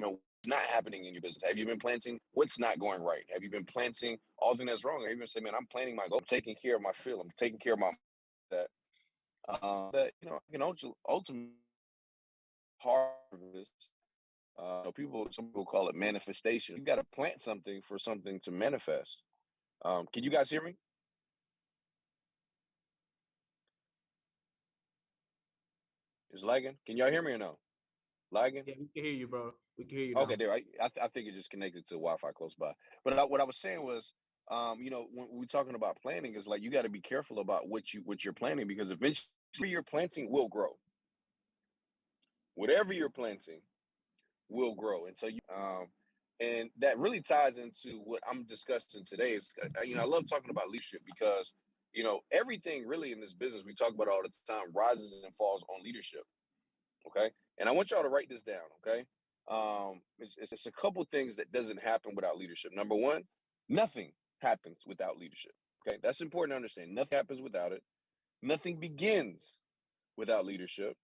what's not happening in your business? Have you been planting what's not going right? Have you been planting all the things that's wrong? Or even say, man, I'm planting my goal, I'm taking care of my field, I'm taking care of my that I can ultimately harvest. Some people call it manifestation. You got to plant something for something to manifest. Can you guys hear me? It's lagging. Can y'all hear me or no? Lagging? Yeah, we can hear you, bro. We can hear you Okay, now. there. I think it just connected to Wi-Fi close by. But what I was saying was, when we're talking about planting, is like you got to be careful about what you're planting, because eventually your planting will grow. Whatever you're planting will grow, and so and that really ties into what I'm discussing today. Is I love talking about leadership, because everything really in this business we talk about all the time rises and falls on leadership. Okay, and I want y'all to write this down. Okay, it's a couple things that doesn't happen without leadership. Number one, nothing happens without leadership. Okay, that's important to understand. Nothing happens without it. Nothing begins without leadership.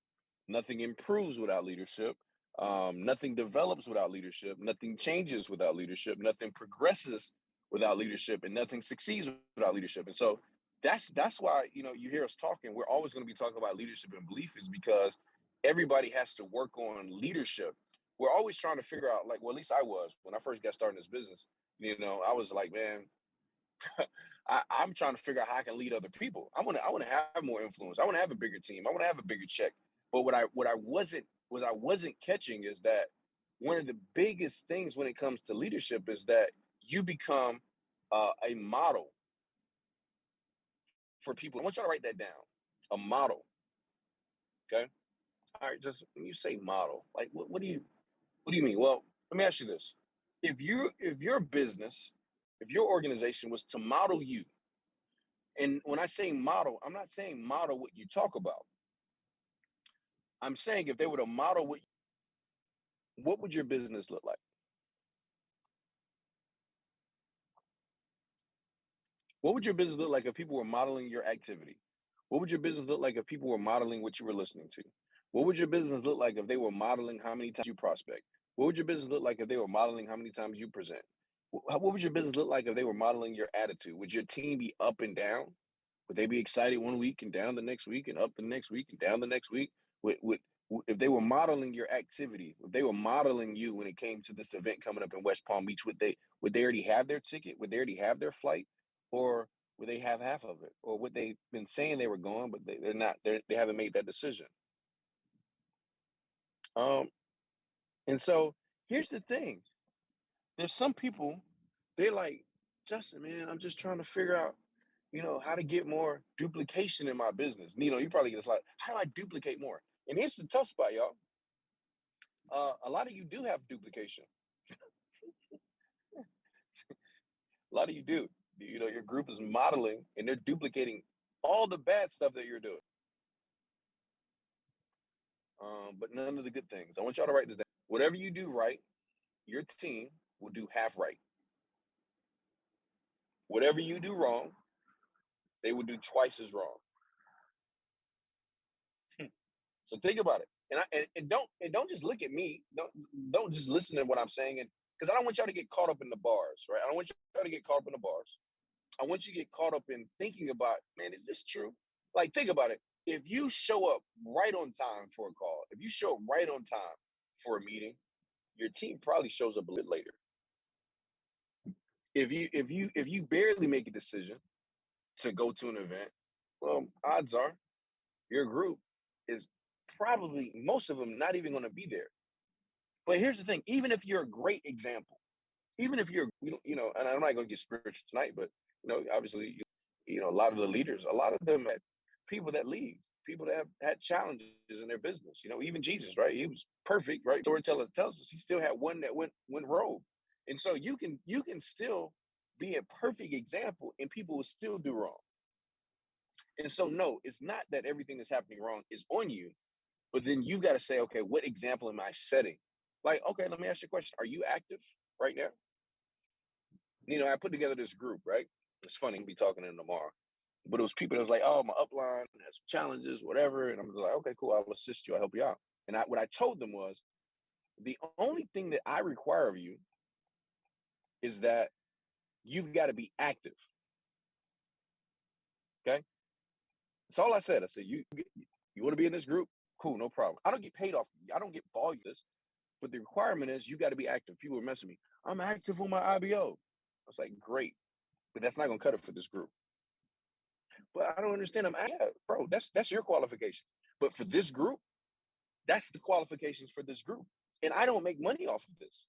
Nothing improves without leadership. Nothing develops without leadership. Nothing changes without leadership. Nothing progresses without leadership, and nothing succeeds without leadership. And so that's why you hear us talking. We're always going to be talking about leadership and belief, is because everybody has to work on leadership. We're always trying to figure out, like, well, at least I was when I first got started in this business. I was like, man, I'm trying to figure out how I can lead other people. I want to have more influence. I want to have a bigger team. I want to have a bigger check. But what I wasn't catching is that one of the biggest things when it comes to leadership is that you become a model for people. I want y'all to write that down. A model. Okay. All right. Just when you say model, like what do you mean? Well, let me ask you this: if your business, if your organization was to model you, and when I say model, I'm not saying model what you talk about. I'm saying if they were to model what would your business look like? What would your business look like if people were modeling your activity? What would your business look like if people were modeling what you were listening to? What would your business look like if they were modeling how many times you prospect? What would your business look like if they were modeling how many times you present? What would your business look like if they were modeling your attitude? Would your team be up and down? Would they be excited one week and down the next week and up the next week and down the next week? If they were modeling your activity, if they were modeling you when it came to this event coming up in West Palm Beach, would they already have their ticket? Would they already have their flight? Or would they have half of it? Or would they've been saying they were going, but they're not, they haven't made that decision? Um, and so here's the thing. There's some people, they're like, Justin, man, I'm just trying to figure out, how to get more duplication in my business. You probably get this like, how do I duplicate more? And here's the tough spot, y'all. A lot of you do have duplication. A lot of you do. Your group is modeling and they're duplicating all the bad stuff that you're doing, but none of the good things. I want y'all to write this down. Whatever you do right, your team will do half right. Whatever you do wrong, they will do twice as wrong. So think about it, and don't just look at me. Don't just listen to what I'm saying, and because I don't want y'all to get caught up in the bars, right? I don't want y'all to get caught up in the bars. I want you to get caught up in thinking about, man, is this true? Like, think about it. If you show up right on time for a call, if you show up right on time for a meeting, your team probably shows up a little later. If you barely make a decision to go to an event, well, odds are your group is probably, most of them, not even going to be there. But here's the thing: even if you're a great example, even if you're, and I'm not going to get spiritual tonight, but obviously, a lot of the leaders, a lot of them had people that lead, people that have had challenges in their business. Even Jesus, right? He was perfect, right? Storyteller tells us he still had one that went rogue, and so you can still be a perfect example, and people will still do wrong. And so, no, it's not that everything that's happening wrong is on you, but then you got to say, okay, what example am I setting? Like, okay, let me ask you a question: are you active right now? I put together this group, right? It's funny, we'll be talking to them tomorrow. But it was people that was like, oh, my upline has challenges, whatever. And I'm just like, okay, cool, I'll assist you, I'll help you out. And what I told them was, The only thing that I require of you is that you've got to be active. Okay. That's all I said. I said, you want to be in this group? Cool, no problem. I don't get paid off. I don't get volume. But the requirement is you got to be active. People are messing me. I'm active on my IBO. I was like, great, but that's not gonna cut it for this group. But I don't understand. Yeah, bro, that's your qualification. But for this group, that's the qualifications for this group. And I don't make money off of this.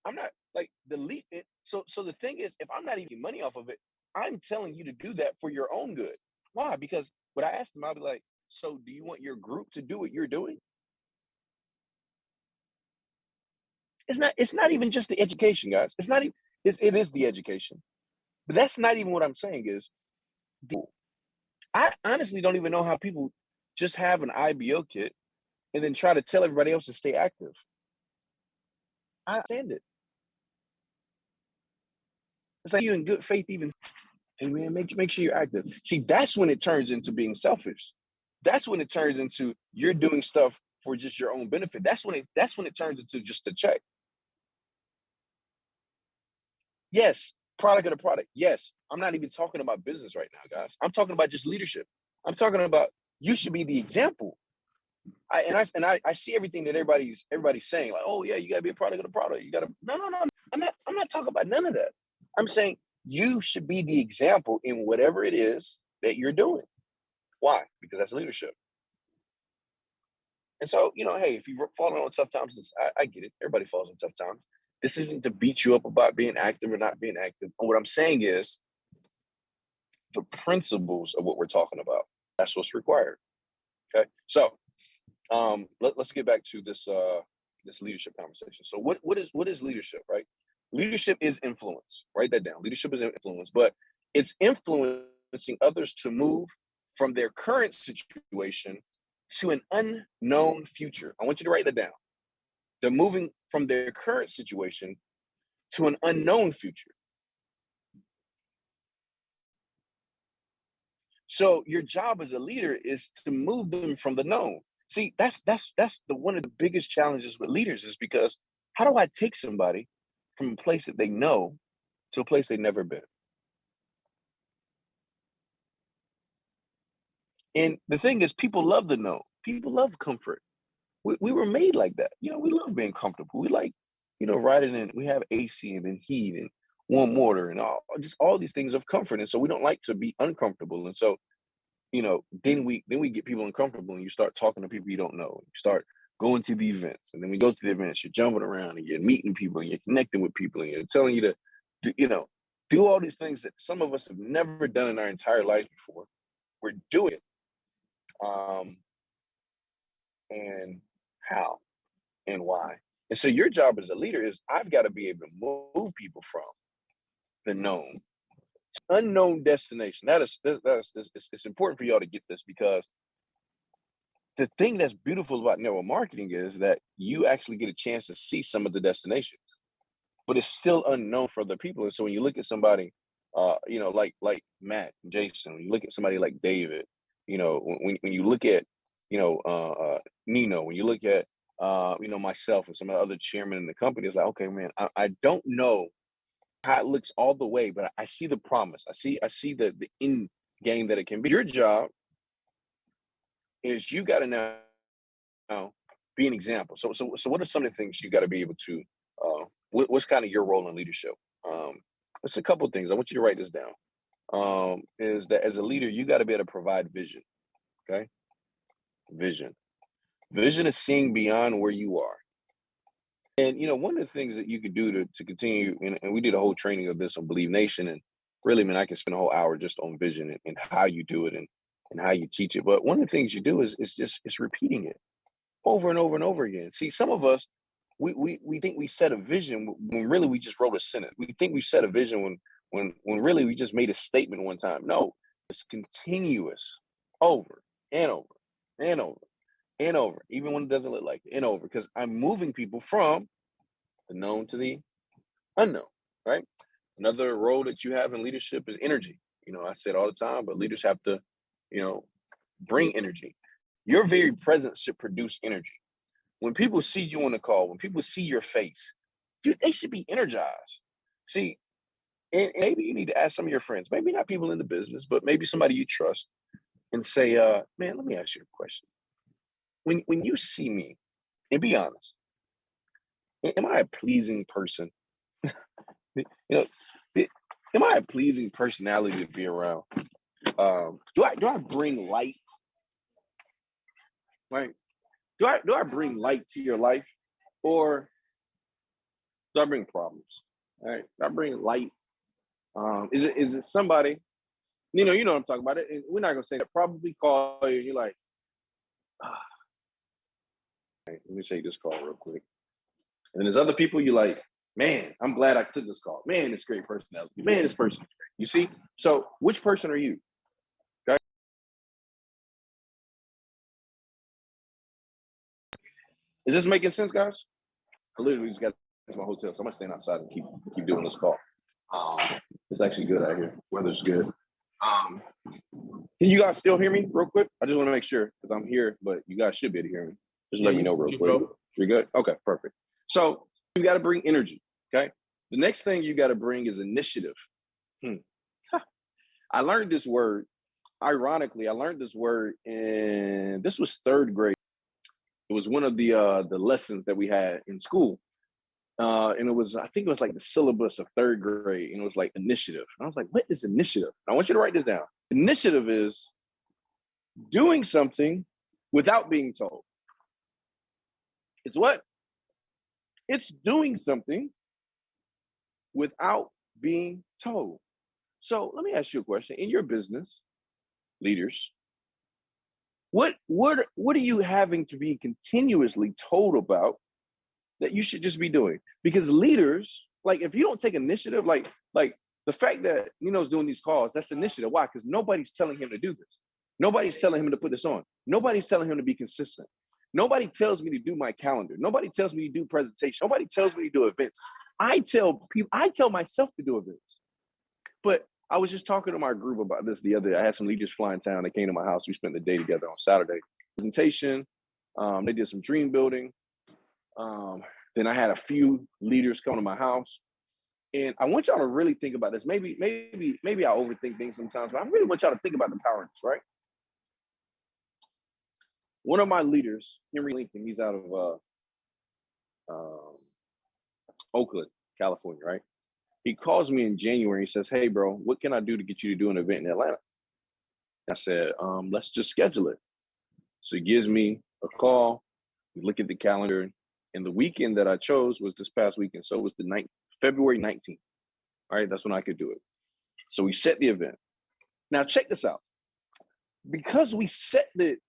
I'm not like the lead. So the thing is, if I'm not even money off of it, I'm telling you to do that for your own good. Why? Because when I asked them, I'll be like, so do you want your group to do what you're doing? It's not even just the education, guys. It's not even it is the education. But that's not even what I'm saying is I honestly don't even know how people just have an IBO kit and then try to tell everybody else to stay active. I understand it. It's like you in good faith, even, hey man, make sure you're active. See, that's when it turns into being selfish. That's when it turns into you're doing stuff for just your own benefit. That's when it turns into just a check. Yes, product of the product. Yes. I'm not even talking about business right now, guys. I'm talking about just leadership. I'm talking about you should be the example. I see everything that everybody's saying, like, oh yeah, you gotta be a product of the product. You gotta no. I'm not talking about none of that. I'm saying you should be the example in whatever it is that you're doing. Why? Because that's leadership. And so, hey, if you're falling on tough times, I get it. Everybody falls on tough times. This isn't to beat you up about being active or not being active. And what I'm saying is the principles of what we're talking about. That's what's required. Okay. So let's get back to this leadership conversation. So what is leadership, right? Leadership is influence. Write that down. Leadership is influence, but it's influencing others to move from their current situation to an unknown future. I want you to write that down. They're moving from their current situation to an unknown future. So your job as a leader is to move them from the known. See, that's the one of the biggest challenges with leaders is because how do I take somebody from a place that they know to a place they've never been? And the thing is, people love the known. People love comfort. We were made like that. We love being comfortable. We like, riding in. We have AC and then heat and warm water and all these things of comfort. And so we don't like to be uncomfortable. And so then we get people uncomfortable and you start talking to people you don't know. You start going to the events. And then we go to the events, you're jumping around and you're meeting people and you're connecting with people and you're telling you to do all these things that some of us have never done in our entire lives before. We're doing it. And how and why. And so your job as a leader is I've got to be able to move people from the known to unknown destination. It's important for y'all to get this because the thing that's beautiful about network marketing is that you actually get a chance to see some of the destinations, but it's still unknown for other people. And so when you look at somebody, like Matt and Jason, when you look at somebody like David, when you look at, Nino, when you look at, myself and some of the other chairmen in the company, it's like, okay, man, I don't know how it looks all the way, but I see the promise. I see the end game that it can be. Your job is you got to now be an example. So what are some of the things you got to be able to? What's kind of your role in leadership? It's a couple of things. I want you to write this down. Is that as a leader, you got to be able to provide vision. Okay, vision. Vision is seeing beyond where you are. And one of the things that you could do to continue, and we did a whole training of this on Believe Nation, and really, man, I can spend a whole hour just on vision and how you do it and how you teach it. But one of the things you do is it's repeating it over and over and over again. See, some of us, we think we set a vision when really we just wrote a sentence. We think we set a vision when really we just made a statement one time. No, it's continuous, over and over and over and over, even when it doesn't look like it, and over, because I'm moving people from the known to the unknown, right? Another role that you have in leadership is energy. I say it all the time, but leaders have to, bring energy. Your very presence should produce energy. when people see you on the call, when people see your face, they should be energized. See, and maybe you need to ask some of your friends, maybe not people in the business, but maybe somebody you trust, and say, man, let me ask you a question. When you see me, and be honest, am I a pleasing person? You know, am I a pleasing personality to be around? Do I bring light? Right? Do I bring light to your life, or do I bring problems? All right? Do I bring light? Is it somebody? You know what I'm talking about. And we're not gonna say that. Probably call you. And you're like, ah, let me take this call real quick. And then there's other people you like, man, I'm glad I took this call. Man, it's great personality. Man, this person's great. You see? So which person are you? Okay. Is this making sense, guys? I literally just got to my hotel, so I'm gonna stand outside and keep doing this call. Um, it's actually good out here. Weather's good. Can you guys still hear me real quick? I just want to make sure because I'm here, but you guys should be able to hear me. Just let me know real quick. Bro. You're good? Okay, perfect. So you got to bring energy, okay? The next thing you got to bring is initiative. I learned this word. Ironically, I learned this word in, this was third grade. It was one of the lessons that we had in school. And it was, I think it was like the syllabus of third grade, and it was like initiative. And I was like, what is initiative? I want you to write this down. Initiative is doing something without being told. It's what? It's doing something without being told. So let me ask you a question. In your business, leaders, what are you having to be continuously told about that you should just be doing? Because leaders, like if you don't take initiative, like the fact that Nino's doing these calls, that's initiative. Why? Because nobody's telling him to do this. Nobody's telling him to put this on. Nobody's telling him to be consistent. Nobody tells me to do my calendar. Nobody tells me to do presentation. Nobody tells me to do events. I tell myself to do events. But I was just talking to my group about this the other day. I had some leaders fly in town. They came to my house. We spent the day together on Saturday. Presentation. They did some dream building. Then I had a few leaders come to my house. And I want y'all to really think about this. Maybe I overthink things sometimes, but I really want y'all to think about the power of this, right? One of my leaders, Henry Lincoln, he's out of Oakland, California, right? He calls me in January. He says, hey, bro, what can I do to get you to do an event in Atlanta? I said, let's just schedule it. So he gives me a call. We look at the calendar. And the weekend that I chose was this past weekend. So it was February 19th. All right, that's when I could do it. So we set the event. Now check this out. Because we set it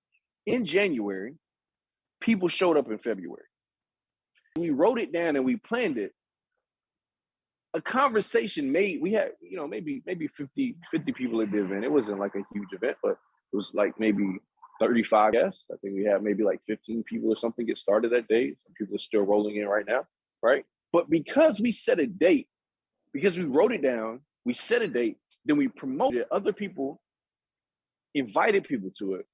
in January, people showed up in February. We wrote it down and we planned it. A conversation we had, maybe 50 people at the event. It wasn't like a huge event, but it was like maybe 35 guests. I think we had maybe like 15 people or something get started that day. Some people are still rolling in right now, right? But because we set a date, because we wrote it down, we set a date, then we promoted it. Other people invited people to it.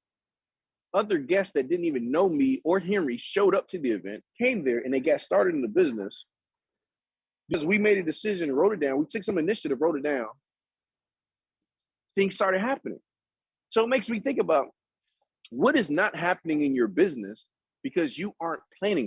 Other guests that didn't even know me or Henry showed up to the event, came there, and they got started in the business. Because we made a decision and wrote it down. We took some initiative, wrote it down. Things started happening. So it makes me think about what is not happening in your business because you aren't planning.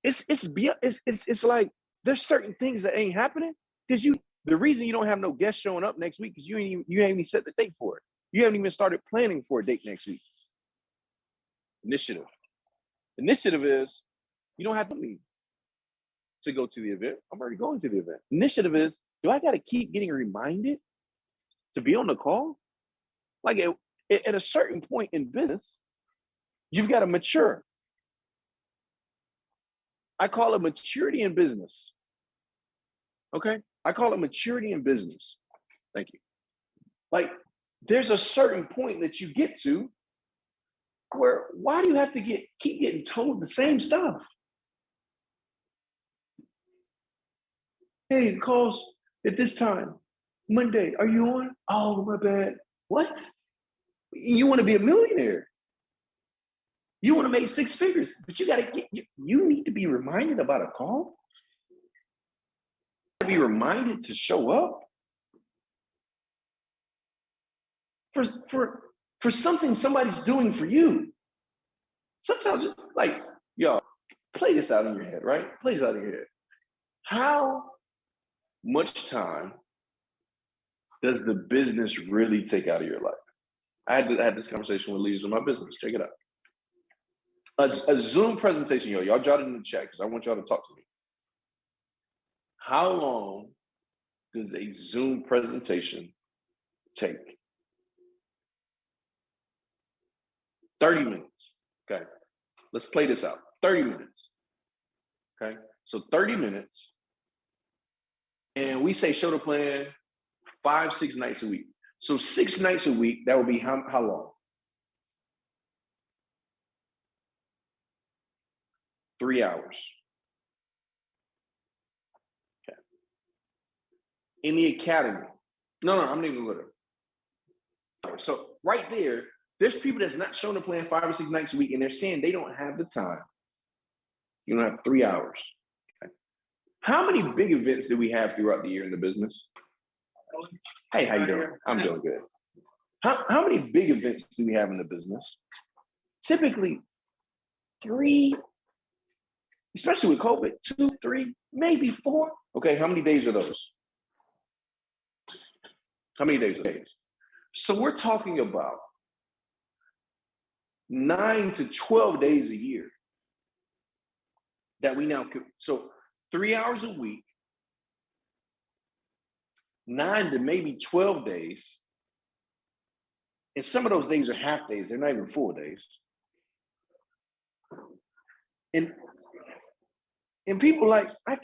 It's like there's certain things that ain't happening because the reason you don't have no guests showing up next week is you ain't even set the date for it. You haven't even started planning for a date next week. Initiative. Initiative is you don't have to leave to go to the event. I'm already going to the event. Initiative is, do I got to keep getting reminded to be on the call? Like at a certain point in business, you've got to mature. I call it maturity in business. Okay? I call it maturity in business. Thank you. Like, there's a certain point that you get to where why do you have to keep getting told the same stuff? Hey, calls at this time, Monday, are you on? Oh, my bad. What? You want to be a millionaire. You want to make six figures, but you need to be reminded about a call. You be reminded to show up for something somebody's doing for you. Sometimes, like, y'all, play this out in your head, right? Play this out in your head. How much time does the business really take out of your life? I had this conversation with leaders in my business. Check it out. A Zoom presentation, y'all jot it in the chat because I want y'all to talk to me. How long does a Zoom presentation take? 30 minutes. Okay. Let's play this out. 30 minutes. Okay. So 30 minutes. And we say show the plan 5-6 nights a week. So 6 nights a week, that would be how long? 3 hours. Okay. In the academy. No, I'm not even going to go there. So right there, there's people that's not showing the plan 5 or 6 nights a week, and they're saying they don't have the time. You don't have 3 hours. Okay. How many big events do we have throughout the year in the business? Hey, how you doing? I'm doing good. How many big events do we have in the business? Typically 3, especially with COVID, 2, 3, maybe 4. Okay, how many days are those? How many days are those? So we're talking about 9 to 12 days a year that we now, so 3 hours a week, 9 to maybe 12 days. And some of those days are half days. They're not even full days. And people like, I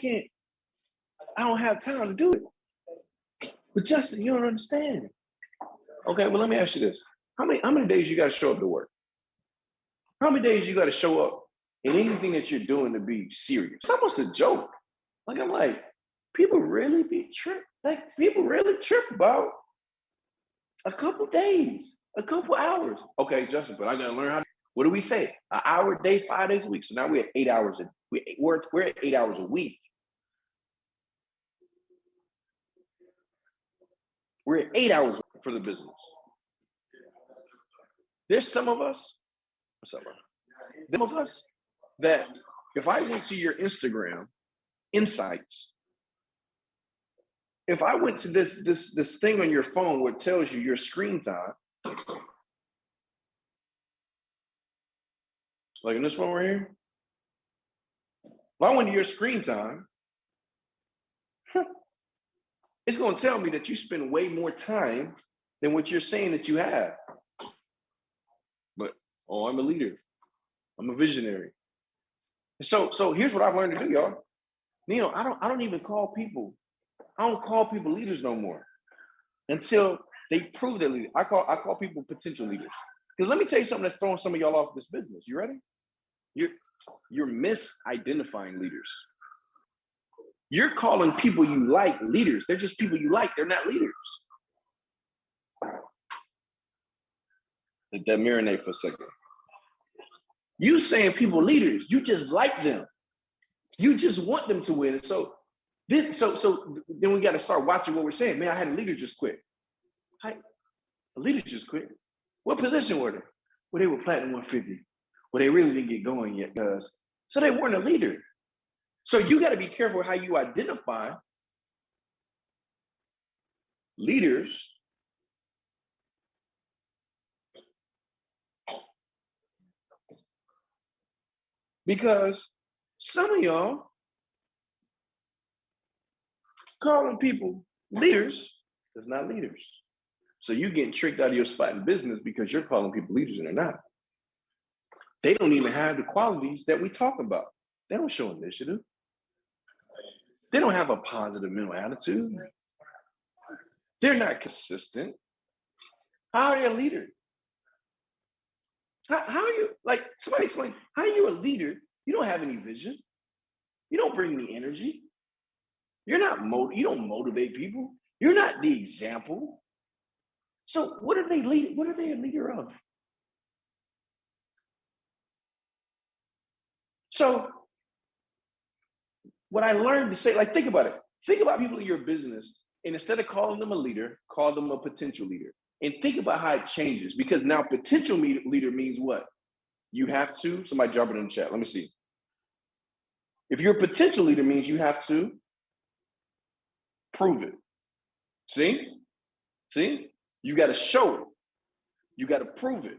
don't have time to do it. But Justin, you don't understand. Okay, well, let me ask you this. How many days you got to show up to work? How many days you got to show up in anything that you're doing to be serious? It's almost a joke. Like, I'm like, people really trip about a couple days, a couple hours. Okay, Justin, but I got to learn how to, what do we say? An hour a day, 5 days a week. So now we're at 8 hours. We're at 8 hours a week. We're at 8 hours for the business. There's some of us, that if I went to your Instagram insights, if I went to this thing on your phone where it tells you your screen time, like in this one right here, if I went to your screen time, it's going to tell me that you spend way more time than what you're saying that you have. But, I'm a leader. I'm a visionary. So here's what I've learned to do, y'all. I don't even call people. I don't call people leaders no more until they prove they're leaders. I call people potential leaders. Because let me tell you something that's throwing some of y'all off this business. You ready? You're misidentifying leaders. You're calling people you like leaders. They're just people you like. They're not leaders. Let that marinate for a second. You saying people leaders, you just like them. You just want them to win. And so then we got to start watching what we're saying. Man, I had a leader just quit. A leader just quit. What position were they? Well, they were platinum 150. Well, they really didn't get going yet, so they weren't a leader. So you got to be careful how you identify leaders. Because some of y'all calling people leaders is not leaders. So you're getting tricked out of your spot in business because you're calling people leaders and they're not. They don't even have the qualities that we talk about. They don't show initiative. They don't have a positive mental attitude. They're not consistent. How are they a leader? How are you, like, somebody explain, how are you a leader? You don't have any vision. You don't bring any energy. You don't motivate people. You're not the example. So what are they leading? What are they a leader of? So what I learned to say, like, think about it. Think about people in your business, and instead of calling them a leader, call them a potential leader. And think about how it changes, because now potential leader means what? You have to, somebody drop it in the chat. Let me see. If you're a potential leader, means you have to prove it. See? See? You got to show it. You got to prove it.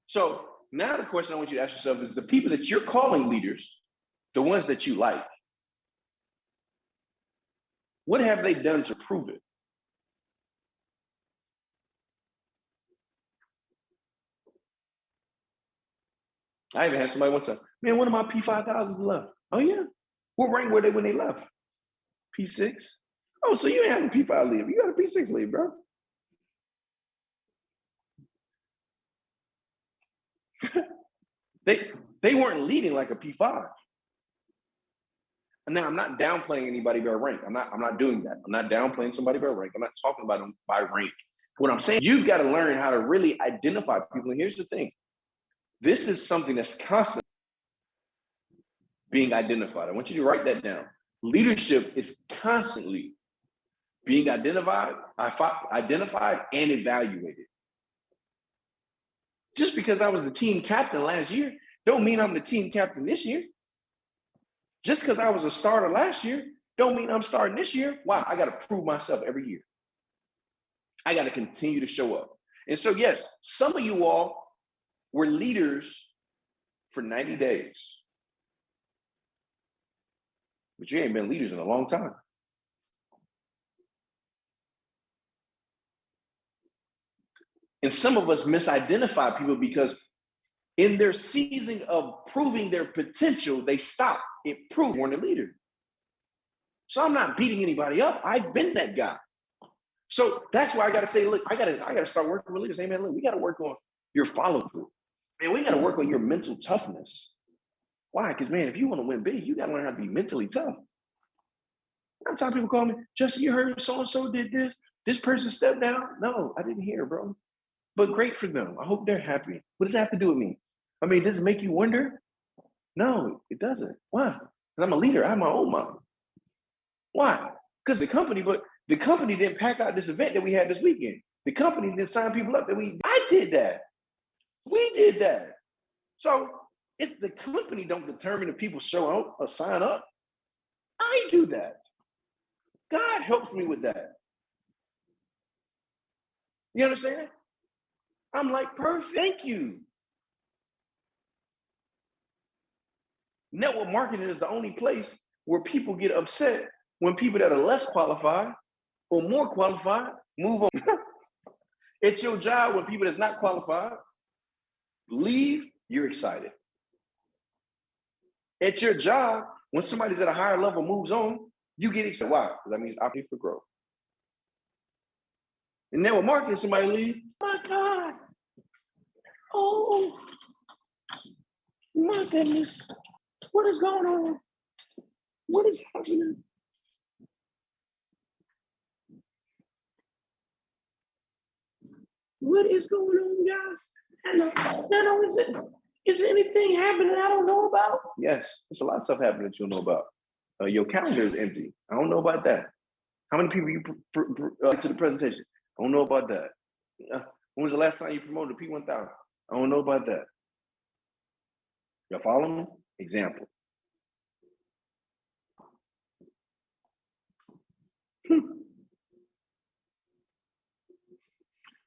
So now the question I want you to ask yourself is, the people that you're calling leaders, the ones that you like, what have they done to prove it? I even had somebody one time, man, one of my P5000s left. Oh yeah? What rank were they when they left? P6? Oh, so you ain't had a P5 leave. You got a P6 leave, bro. They weren't leading like a P5. And now I'm not downplaying anybody by rank. I'm not doing that. I'm not downplaying somebody by rank. I'm not talking about them by rank. What I'm saying, you've got to learn how to really identify people. And here's the thing. This is something that's constantly being identified. I want you to write that down. Leadership is constantly being identified and evaluated. Just because I was the team captain last year, don't mean I'm the team captain this year. Just because I was a starter last year, don't mean I'm starting this year. Wow, I got to prove myself every year. I got to continue to show up. And so, yes, some of you all were leaders for 90 days. But you ain't been leaders in a long time. And some of us misidentify people because in their season of proving their potential, they stop. It proved weren't a leader. So I'm not beating anybody up. I've been that guy. So that's why I got to say, look, I got to start working with leaders. Hey, man, look, we got to work on your follow through. Man, we got to work on your mental toughness. Why? Because, man, if you want to win big, you got to learn how to be mentally tough. Sometimes people call me, Justin, you heard so-and-so did this. This person stepped down. No, I didn't hear, bro. But great for them. I hope they're happy. What does that have to do with me? I mean, does it make you wonder? No, it doesn't. Why? Because I'm a leader. I have my own mind. Why? Because the company didn't pack out this event that we had this weekend. The company didn't sign people up I did that. We did that. So it's the company don't determine if people show up or sign up. I do that. God helps me with that. You understand? I'm like, perfect. Thank you. Network marketing is the only place where people get upset when people that are less qualified or more qualified move on. It's your job when people that's not qualified leave, you're excited. At your job, when somebody's at a higher level moves on, you get excited. Why? Because that means opportunity for growth. And network marketing, somebody leave, my God. Oh, my goodness. What is going on? What is happening? What is going on, guys? Hello, is anything happening I don't know about? Yes, there's a lot of stuff happening that you don't know about. Your calendar is empty. I don't know about that. How many people you to the presentation? I don't know about that. When was the last time you promoted a P1000? I don't know about that. Y'all follow me? Example.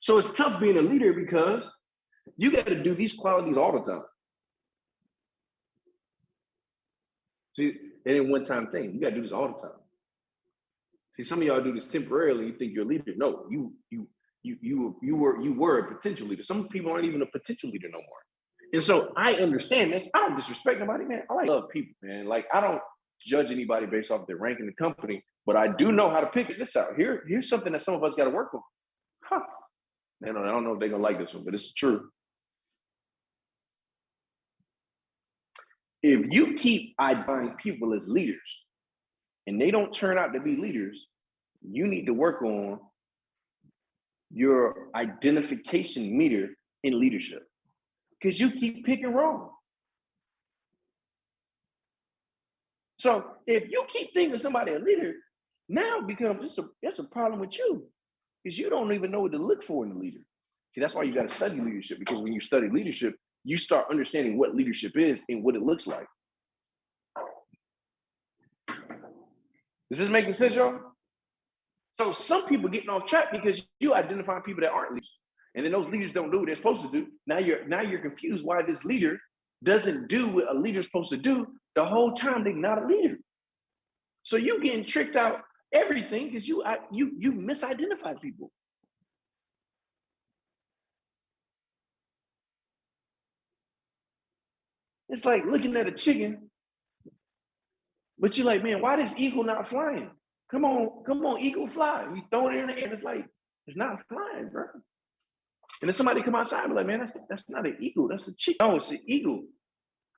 So it's tough being a leader because you got to do these qualities all the time. See, it ain't one time thing. You got to do this all the time. See, some of y'all do this temporarily. You think you're a leader. No, you were a potential leader. Some people aren't even a potential leader no more. And so I understand this. I don't disrespect nobody, man. I love people, man. Like, I don't judge anybody based off their rank in the company, but I do know how to pick this out. Here's something that some of us got to work on. Huh. Man, I don't know if they're gonna like this one, but it's true. If you keep identifying people as leaders and they don't turn out to be leaders, you need to work on your identification meter in leadership because you keep picking wrong. So if you keep thinking somebody a leader, now becomes it's a problem with you because you don't even know what to look for in a leader. See, that's why you got to study leadership, because when you study leadership, you start understanding what leadership is and what it looks like. Is this making sense, y'all? So some people getting off track because you identify people that aren't leaders, and then those leaders don't do what they're supposed to do. Now you're confused why this leader doesn't do what a leader's supposed to do the whole time they're not a leader. So you getting tricked out everything because you misidentified people. It's like looking at a chicken, but you're like, man, why this eagle not flying? Come on, eagle fly. You throw it in the air, it's like, it's not flying, bro. And then somebody come outside and be like, man, that's not an eagle, that's a chicken. No, it's an eagle.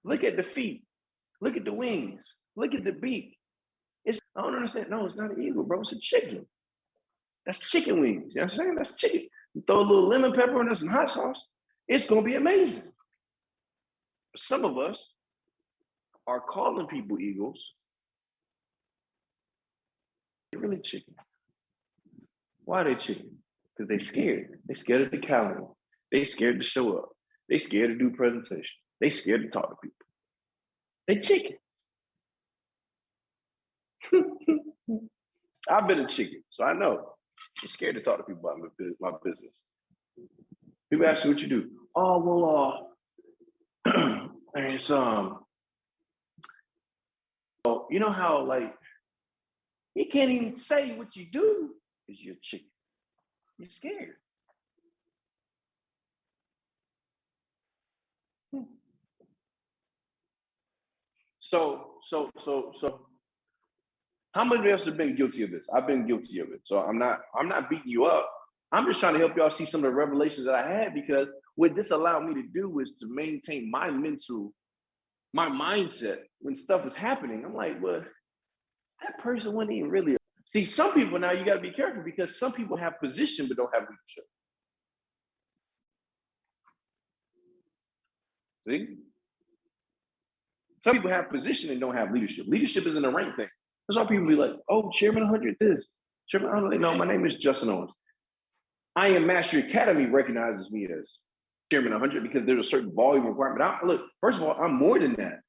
Look at the feet. Look at the wings. Look at the beak. I don't understand. No, it's not an eagle, bro. It's a chicken. That's chicken wings. You know what I'm saying? That's chicken. You throw a little lemon pepper and some hot sauce, it's going to be amazing. Some of us are calling people eagles. They're really chicken. Why are they chicken? Because they're scared. They're scared of the calendar. They're scared to show up. They're scared to do presentation. They're scared to talk to people. They chicken. I've been a chicken, so I know. I'm scared to talk to people about my business. People ask me what you do. Oh, well, it's you know how like you can't even say what you do because you're a chicken. You're scared. So how many of us have been guilty of this? I've been guilty of it. So I'm not beating you up. I'm just trying to help y'all see some of the revelations that I had, because what this allowed me to do was to maintain my mindset when stuff was happening. I'm like, well, that person wasn't even really. See, some people now you got to be careful, because some people have position but don't have leadership. See? Some people have position and don't have leadership. Leadership isn't a rank thing. That's why people be like, oh, Chairman 100 this. Chairman, I'm like, no, my name is Justin Owens. I Am Mastery Academy recognizes me as Chairman 100 because there's a certain volume requirement. Look, first of all, I'm more than that.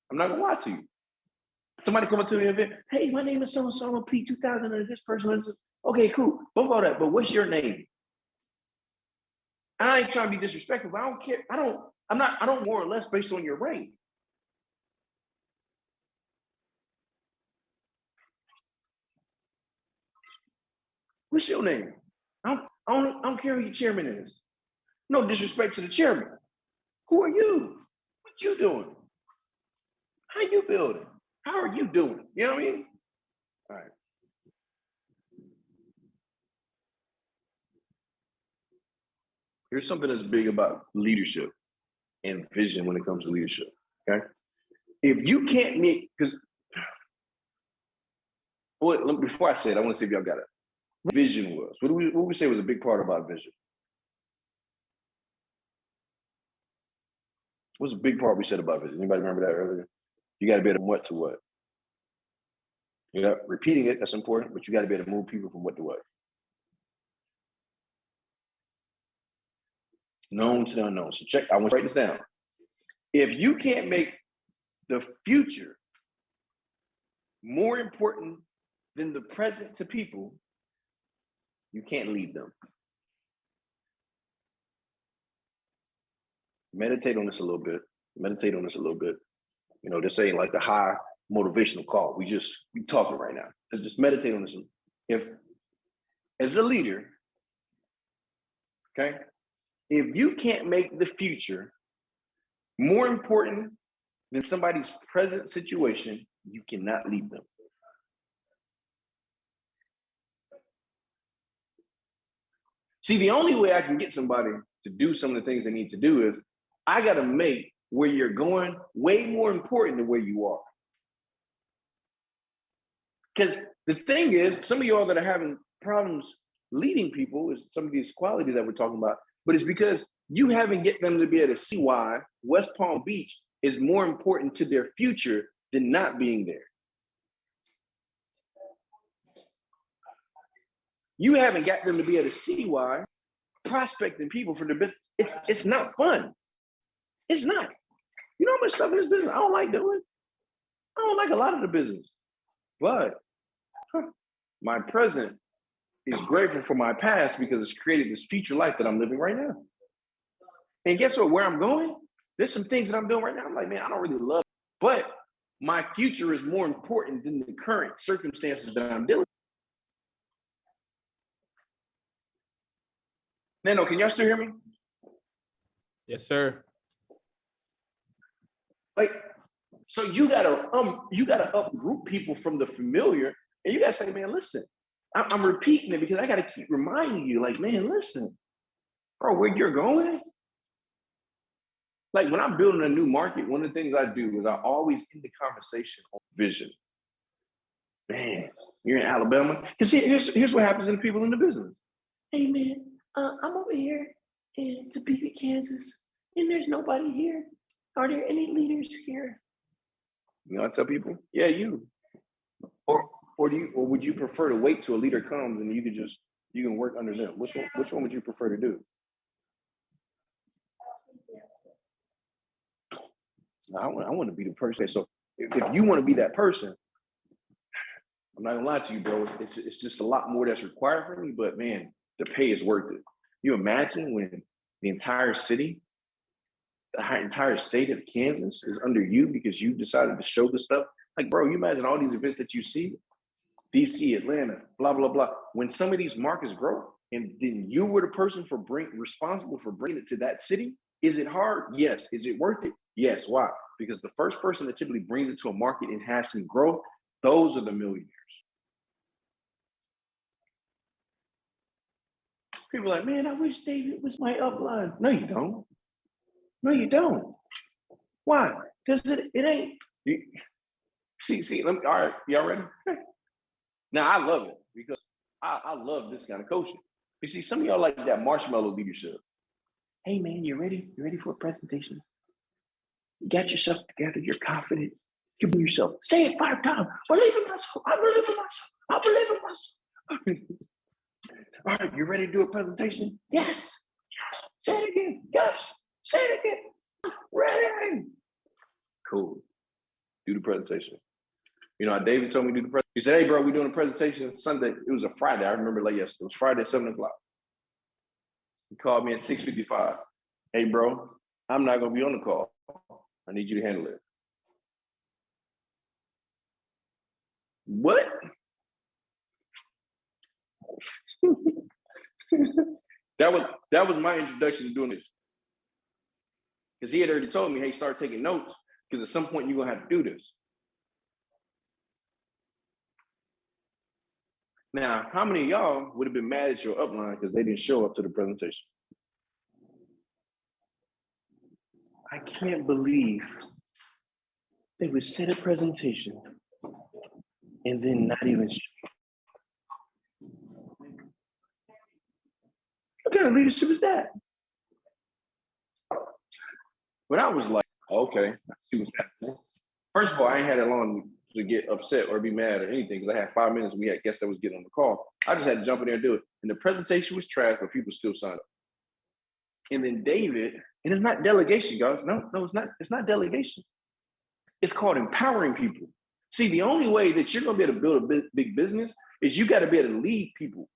I'm not gonna lie to you. Somebody come up to me and say, hey, my name is so-and-so, I'm P2000 and this person. Okay, cool. Both all that, but what's your name? I ain't trying to be disrespectful, but I don't care. I don't more or less based on your rank. What's your name? I don't care who your chairman is. No disrespect to the chairman. Who are you? What you doing? How you building? How are you doing? You know what I mean? All right. Here's something that's big about leadership and vision when it comes to leadership, okay? If you can't meet, because, well, before I say it, I want to see if y'all got it. What vision was? What we say was a big part about vision? What's a big part we said about vision? Anybody remember that earlier? You got to be able to what to what? Yeah, repeating it, that's important, but you got to be able to move people from what to what. Known to the unknown. So check, I want to write this down. If you can't make the future more important than the present to people, you can't lead them. Meditate on this a little bit. You know, this ain't like the high motivational call. We talking right now. So just meditate on this. If, as a leader, okay, if you can't make the future more important than somebody's present situation, you cannot lead them. See, the only way I can get somebody to do some of the things they need to do is I got to make where you're going way more important than where you are. Because the thing is, some of y'all that are having problems leading people is some of these qualities that we're talking about, but it's because you haven't get them to be able to see why West Palm Beach is more important to their future than not being there. You haven't got them to be able to see why prospecting people for the business, it's not fun. It's not. You know how much stuff in this business I don't like doing? I don't like a lot of the business. But my present is grateful for my past because it's created this future life that I'm living right now. And guess what? Where I'm going, there's some things that I'm doing right now. I'm like, man, I don't really love it. But my future is more important than the current circumstances that I'm dealing with. Nano, can y'all still hear me? Yes, sir. Like, so you gotta uproot people from the familiar, and you gotta say, man, listen, I'm repeating it because I gotta keep reminding you, like, man, listen, bro, where you're going. Like when I'm building a new market, one of the things I do is I always end the conversation on vision. Man, you're in Alabama. Because here's what happens to the people in the business. Hey man, I'm over here in Topeka, Kansas, and there's nobody here. Are there any leaders here? You know, I tell people, yeah, you. Or would you prefer to wait till a leader comes and you can work under them? Which one would you prefer to do? I want to be the person. So if you want to be that person, I'm not gonna lie to you, bro. It's just a lot more that's required from me. But man, the pay is worth it. You imagine when the entire city, the entire state of Kansas is under you because you decided to show the stuff. Like, bro, you imagine all these events that you see, DC, Atlanta, blah, blah, blah. When some of these markets grow, and then you were the person responsible for bringing it to that city, is it hard? Yes. Is it worth it? Yes. Why? Because the first person that typically brings it to a market and has some growth, those are the millionaires. People are like, man, I wish David was my upline. No, you don't. No, you don't. Why? Because it ain't. See, let me, all right, y'all ready? Now, I love it because I love this kind of coaching. You see, some of y'all like that marshmallow leadership. Hey, man, you ready? You ready for a presentation? You got yourself together. You're confident. Give me yourself. Say it 5 times. Believe in myself. I believe in myself. I believe in myself. All right, you ready to do a presentation? Yes. Yes. Say it again. Yes. Say it again. Ready. Cool. Do the presentation. You know, David told me to do the presentation. He said, hey, bro, we're doing a presentation Sunday. It was a Friday. I remember like yesterday. It was Friday at 7 o'clock. He called me at 6:55. Hey, bro, I'm not going to be on the call. I need you to handle it. What? That was my introduction to doing this. Because he had already told me, hey, start taking notes, because at some point you're going to have to do this. Now, how many of y'all would have been mad at your upline because they didn't show up to the presentation? I can't believe they would set a presentation and then not even show. What kind of leadership is that? But I was like, okay, I see what's happening. First of all, I ain't had that long to get upset or be mad or anything because I had 5 minutes. We had guests that was getting on the call. I just had to jump in there and do it. And the presentation was trash, but people still signed up. And then David, and it's not delegation, guys. No, it's not. It's not delegation. It's called empowering people. See, the only way that you're going to be able to build a big business is you got to be able to lead people.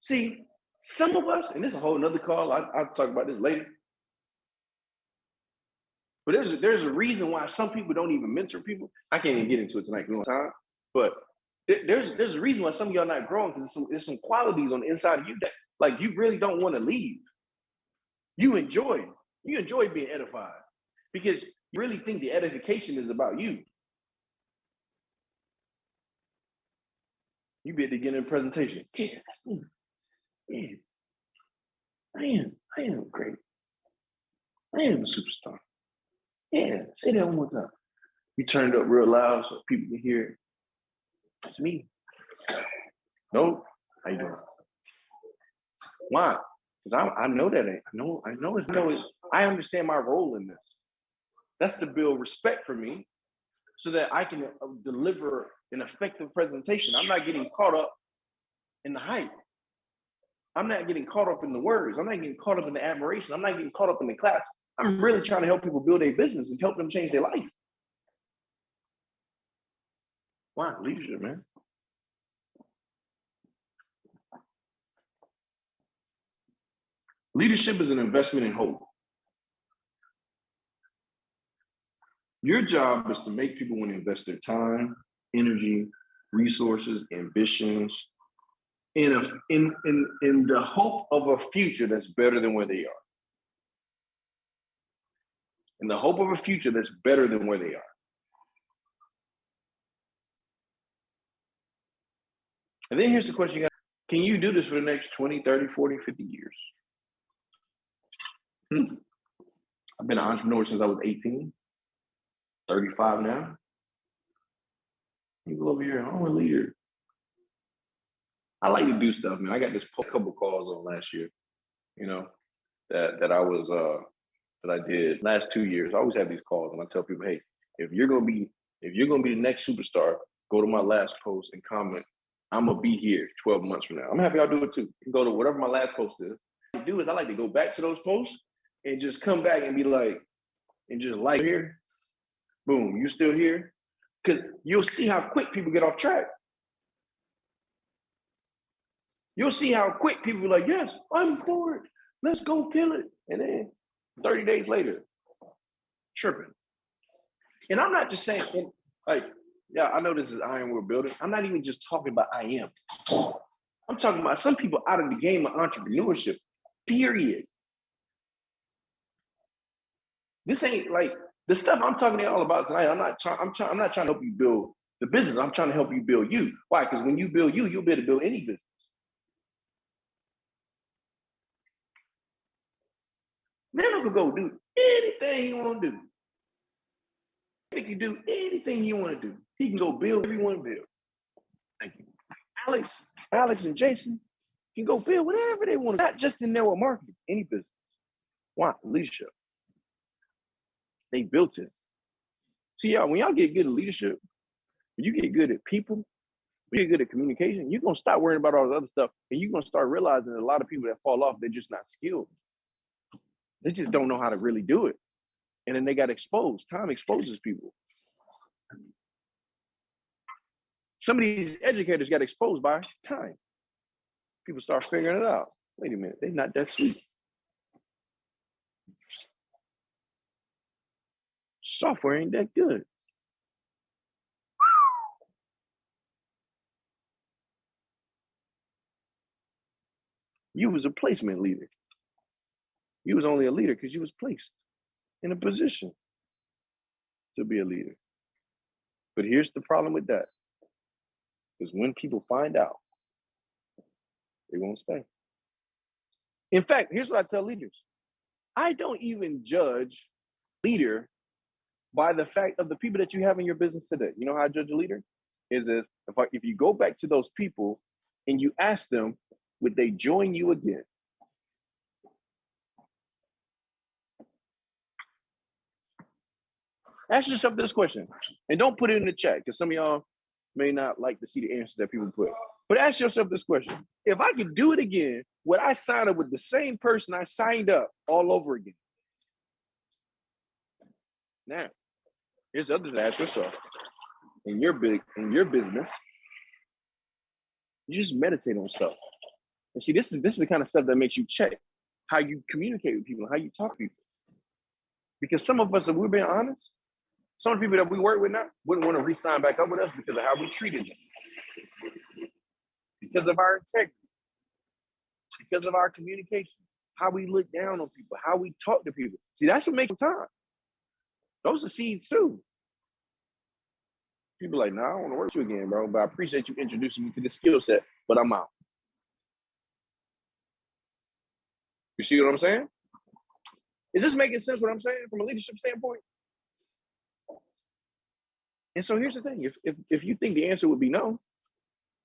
See, some of us, and this is a whole nother call, I'll talk about this later. But there's a reason why some people don't even mentor people. I can't even get into it tonight, we don't have time. But there's a reason why some of y'all not growing, because there's some qualities on the inside of you that, like, you really don't want to leave. You enjoy being edified because you really think the edification is about you. You be at the beginning of the presentation. Yeah, that's me. Yeah, I am great. I am a superstar. Yeah, say that one more time. You turned up real loud so people can hear it. It's me. No, how you doing? Why? Because I know that ain't. I know it. I understand my role in this. That's to build respect for me so that I can deliver an effective presentation. I'm not getting caught up in the hype. I'm not getting caught up in the words. I'm not getting caught up in the admiration. I'm not getting caught up in the claps. I'm really trying to help people build a business and help them change their life. Wow, leadership, man. Leadership is an investment in hope. Your job is to make people want to invest their time, energy, resources, ambitions in the hope of a future that's better than where they are. In the hope of a future that's better than where they are. And then here's the question you got. Can you do this for the next 20, 30, 40, 50 years? I've been an entrepreneur since I was 18, 35 now. People over here, I'm a leader. I like to do stuff, man. I got this couple calls on last year, you know, that I did last 2 years. I always have these calls and I tell people, hey, if you're gonna be the next superstar, go to my last post and comment, I'm gonna be here 12 months from now. I'm happy I'll do it too. You can go to whatever my last post is. What I do is I like to go back to those posts and just come back and be like, and just like here, boom, you still here? Because you'll see how quick people get off track. You'll see how quick people be like, yes, I'm for it. Let's go kill it. And then 30 days later, tripping. And I'm not just saying, like, yeah, I know this is iron we're building. I'm not even just talking about I am. I'm talking about some people out of the game of entrepreneurship, period. This ain't like the stuff I'm talking to y'all about tonight. I'm not trying to help you build the business. I'm trying to help you build you. Why? Because when you build you, you'll be able to build any business. Man can go do anything he want to do. He can do anything he want to do. He can go build whatever he want to build. Thank you. Alex and Jason can go build whatever they want to, not just in network marketing, any business. Why? Leadership. They built it. See, y'all, when y'all get good at leadership, when you get good at people, when you get good at communication, you're going to stop worrying about all this other stuff, and you're going to start realizing that a lot of people that fall off, they're just not skilled. They just don't know how to really do it. And then they got exposed. Time exposes people. Some of these educators got exposed by time. People start figuring it out. Wait a minute, they're not that sweet. Software ain't that good. You was a placement leader. You was only a leader because you was placed in a position to be a leader. But here's the problem with that. Because when people find out, they won't stay. In fact, here's what I tell leaders. I don't even judge leader by the fact of the people that you have in your business today. You know how I judge a leader? If you go back to those people and you ask them, would they join you again? Ask yourself this question, and don't put it in the chat because some of y'all may not like to see the answer that people put. But ask yourself this question. If I could do it again, would I sign up with the same person I signed up all over again? Now, here's the other thing to ask yourself. In your business, you just meditate on stuff. And see, this is the kind of stuff that makes you check how you communicate with people, how you talk to people. Because some of us, if we're being honest, some of the people that we work with now wouldn't want to re-sign back up with us because of how we treated them. Because of our integrity. Because of our communication. How we look down on people. How we talk to people. See, that's what makes time. Those are seeds too. People are like, nah, I don't want to work with you again, bro, but I appreciate you introducing me to this skill set, but I'm out. You see what I'm saying? Is this making sense what I'm saying from a leadership standpoint? And so here's the thing. If you think the answer would be no,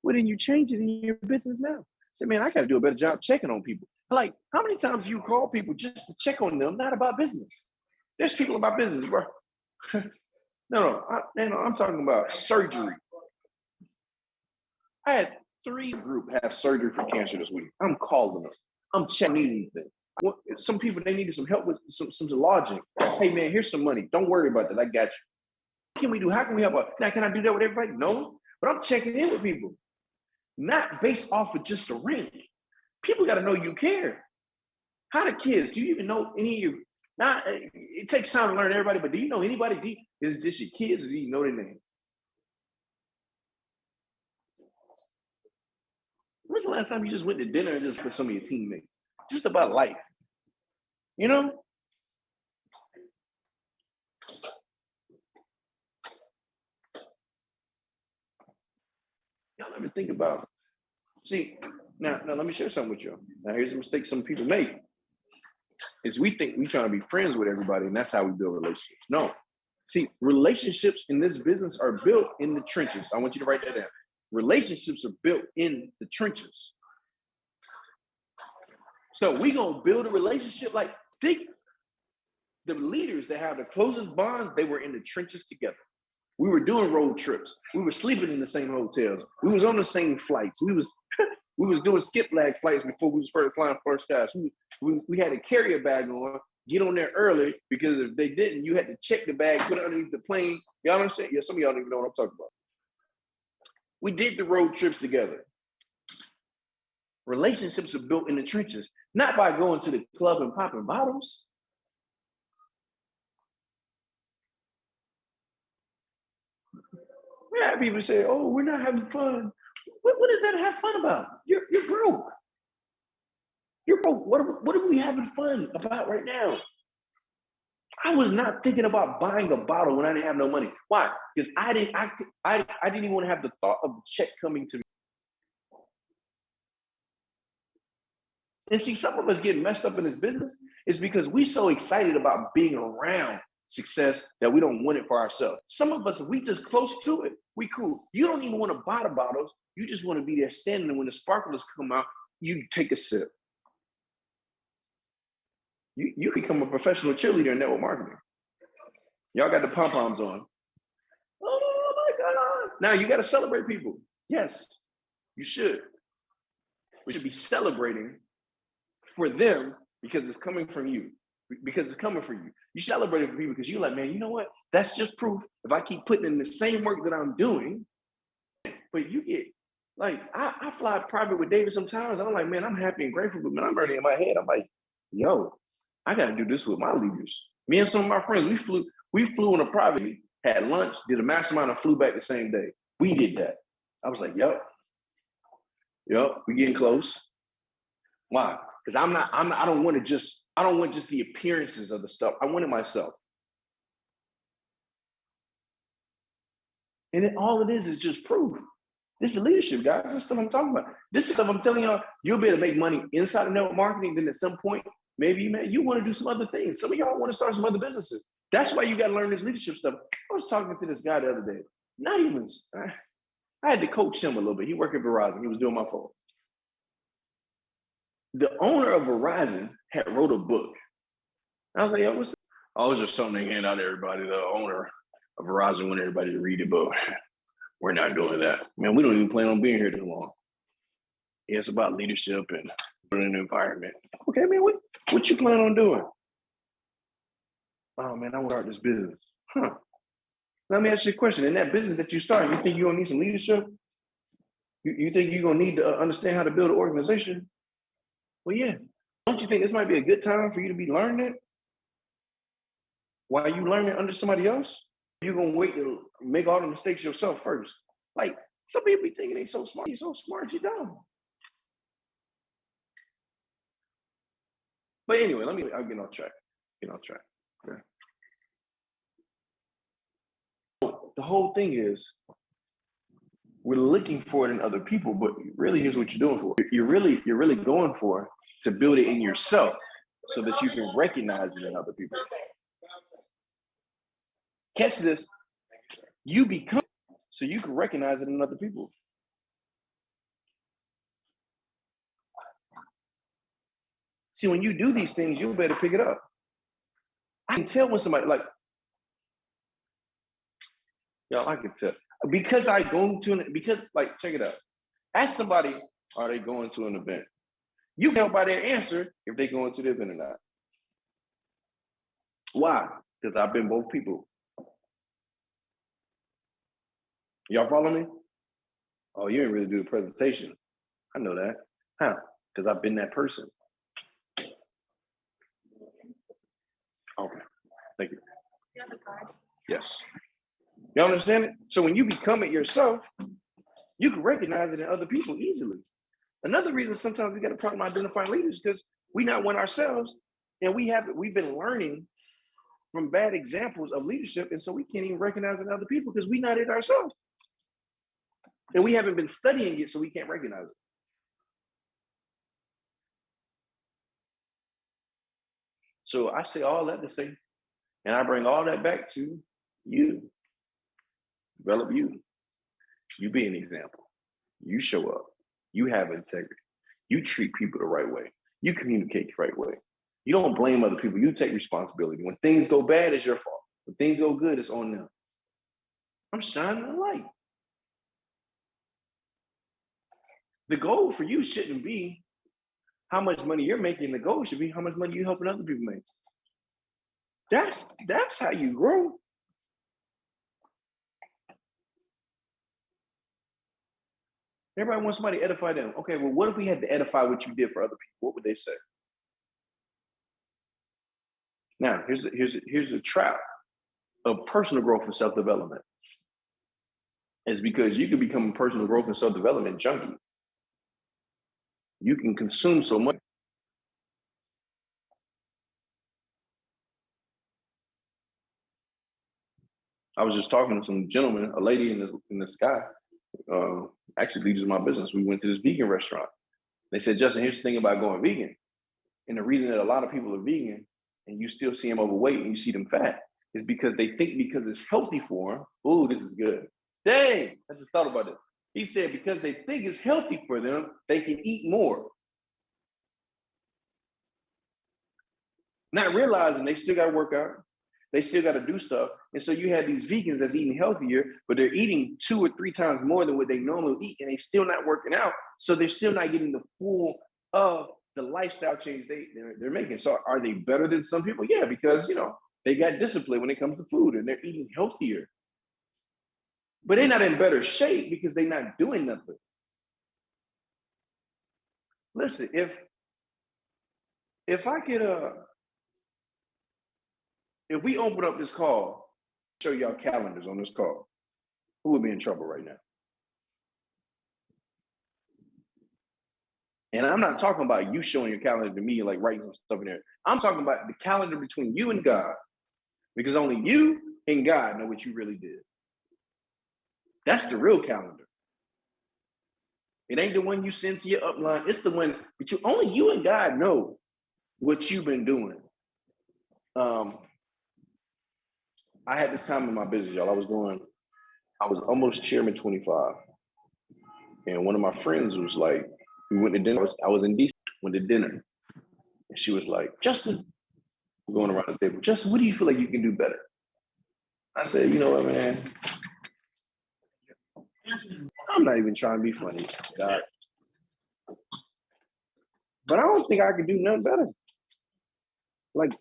Well, then you change it in your business now. Say, man, I got to do a better job checking on people. Like, how many times do you call people just to check on them, not about business? There's people about business, bro. I'm talking about surgery. I had 3 groups have surgery for cancer this week. I'm calling them. I'm checking anything. Some people, they needed some help with some lodging. Hey, man, here's some money. Don't worry about that. I got you. What can we do? How can we help out? Now, can I do that with everybody? No. But I'm checking in with people. Not based off of just a rank. People got to know you care. How the kids? Do you even know any of you? Now, it takes time to learn everybody, but do you know anybody? Is this your kids or do you know their name? When's the last time you just went to dinner and just with some of your teammates? Just about life. You know? Y'all ever think about, see, now let me share something with you. Now here's a mistake some people make. Is we think we trying to be friends with everybody and that's how we build relationships. No. See, relationships in this business are built in the trenches. I want you to write that down. Relationships are built in the trenches. So we gonna build a relationship like think the leaders that have the closest bond, they were in the trenches together. We were doing road trips. We were sleeping in the same hotels. We was on the same flights. We was doing skip lag flights before we was first flying first class. We had a carrier bag on, get on there early because if they didn't, you had to check the bag, put it underneath the plane. Y'all understand? Yeah, some of y'all don't even know what I'm talking about. We did the road trips together. Relationships are built in the trenches, not by going to the club and popping bottles. Yeah, people say, "Oh, we're not having fun." What is there to have fun about? You're broke. You're broke. What are we having fun about right now? I was not thinking about buying a bottle when I didn't have no money. Why? Because I didn't even want to have the thought of the check coming to me. And see, some of us get messed up in this business is because we're so excited about being around success that we don't want it for ourselves. Some of us, if we just close to it, we cool. You don't even want to buy the bottles. You just want to be there standing, and when the sparklers come out, you take a sip. You become a professional cheerleader in network marketing. Y'all got the pom-poms on. Oh my God. Now you got to celebrate people. Yes, you should. We should be celebrating for them because it's coming from you. Because it's coming from you. You celebrate it for people because you're like, man, you know what? That's just proof. If I keep putting in the same work that I'm doing, but you get, like, I fly private with David sometimes. And I'm like, man, I'm happy and grateful, but man, I'm already in my head. I'm like, yo, I got to do this with my leaders. Me and some of my friends, we flew on a private, had lunch, did a mastermind, and flew back the same day. We did that. I was like, yep, we're getting close. Why? Because I don't want just the appearances of the stuff. I want it myself. And then all it is just proof. This is leadership, guys. This is stuff I'm talking about. This is stuff I'm telling y'all, you'll be able to make money inside of network marketing. Then at some point, maybe you want to do some other things. Some of y'all want to start some other businesses. That's why you got to learn this leadership stuff. I was talking to this guy the other day. I had to coach him a little bit. He worked at Verizon. He was doing my phone. The owner of Verizon had wrote a book. I was like, yo, what's that? Oh, it's just something they hand out to everybody. The owner of Verizon want everybody to read the book. We're not doing that. Man, we don't even plan on being here too long. Yeah, it's about leadership and an environment. Okay, man, what you plan on doing? Oh, man, I want to start this business. Huh. Let me ask you a question. In that business that you start, you think you're going to need some leadership? You think you're going to need to understand how to build an organization? Well, yeah. Don't you think this might be a good time for you to be learning it? While you learn it under somebody else? You're going to wait to make all the mistakes yourself first. Like, some people be thinking they so smart. You're so smart, you don't. But anyway, I'll get on track. Okay. The whole thing is, we're looking for it in other people, but really here's what you're doing for. You're really going for to build it in yourself so that you can recognize it in other people. Catch this. You become so you can recognize it in other people. See, when you do these things, you better pick it up. I can tell when somebody like, y'all, I can tell. Because I go to because like, check it out. Ask somebody, are they going to an event? You can tell by their answer if they going to the event or not. Why? Because I've been both people. Y'all follow me? Oh, you didn't really do the presentation. I know that. How? Because I've been that person. Okay, thank you. Yes. You understand it? So when you become it yourself, you can recognize it in other people easily. Another reason sometimes we got a problem identifying leaders because we not one ourselves, and we've been learning from bad examples of leadership, and so we can't even recognize it in other people because we not it ourselves. And we haven't been studying it, so we can't recognize it. So I say all that to say, and I bring all that back to you. Develop you. You be an example. You show up. You have integrity. You treat people the right way. You communicate the right way. You don't blame other people. You take responsibility. When things go bad, it's your fault. When things go good, it's on them. I'm shining a light. The goal for you shouldn't be how much money you're making. The goal should be how much money you're helping other people make. That's how you grow. Everybody wants somebody to edify them. Okay, well, what if we had to edify what you did for other people? What would they say? Now, here's a trap of personal growth and self-development. It's because you can become a personal growth and self-development junkie. You can consume so much. I was just talking to some gentleman, a lady in the sky, actually leads my business. We went to this vegan restaurant. They said, Justin, here's the thing about going vegan. And the reason that a lot of people are vegan and you still see them overweight and you see them fat is because they think because it's healthy for them, oh, this is good. Dang, I just thought about it. He said because they think it's healthy for them, they can eat more. Not realizing they still got to work out. They still got to do stuff. And so you have these vegans that's eating healthier, but they're eating 2 or 3 times more than what they normally eat, and they still not working out. So they're still not getting the full of the lifestyle change they're making. So are they better than some people? Yeah, because, they got discipline when it comes to food and they're eating healthier. But they're not in better shape because they're not doing nothing. Listen, if I could, if we open up this call, show y'all calendars on this call, who would be in trouble right now? And I'm not talking about you showing your calendar to me, like writing some stuff in there. I'm talking about the calendar between you and God, because only you and God know what you really did. That's the real calendar. It ain't the one you send to your upline. It's the one, but only you and God know what you've been doing. I had this time in my business, y'all. I was almost chairman 25. And one of my friends was like, we went to dinner. I was in DC, went to dinner. And she was like, Justin, we're going around the table. Justin, what do you feel like you can do better? I said, you know what, man? I'm not even trying to be funny, God. But I don't think I could do nothing better. Like,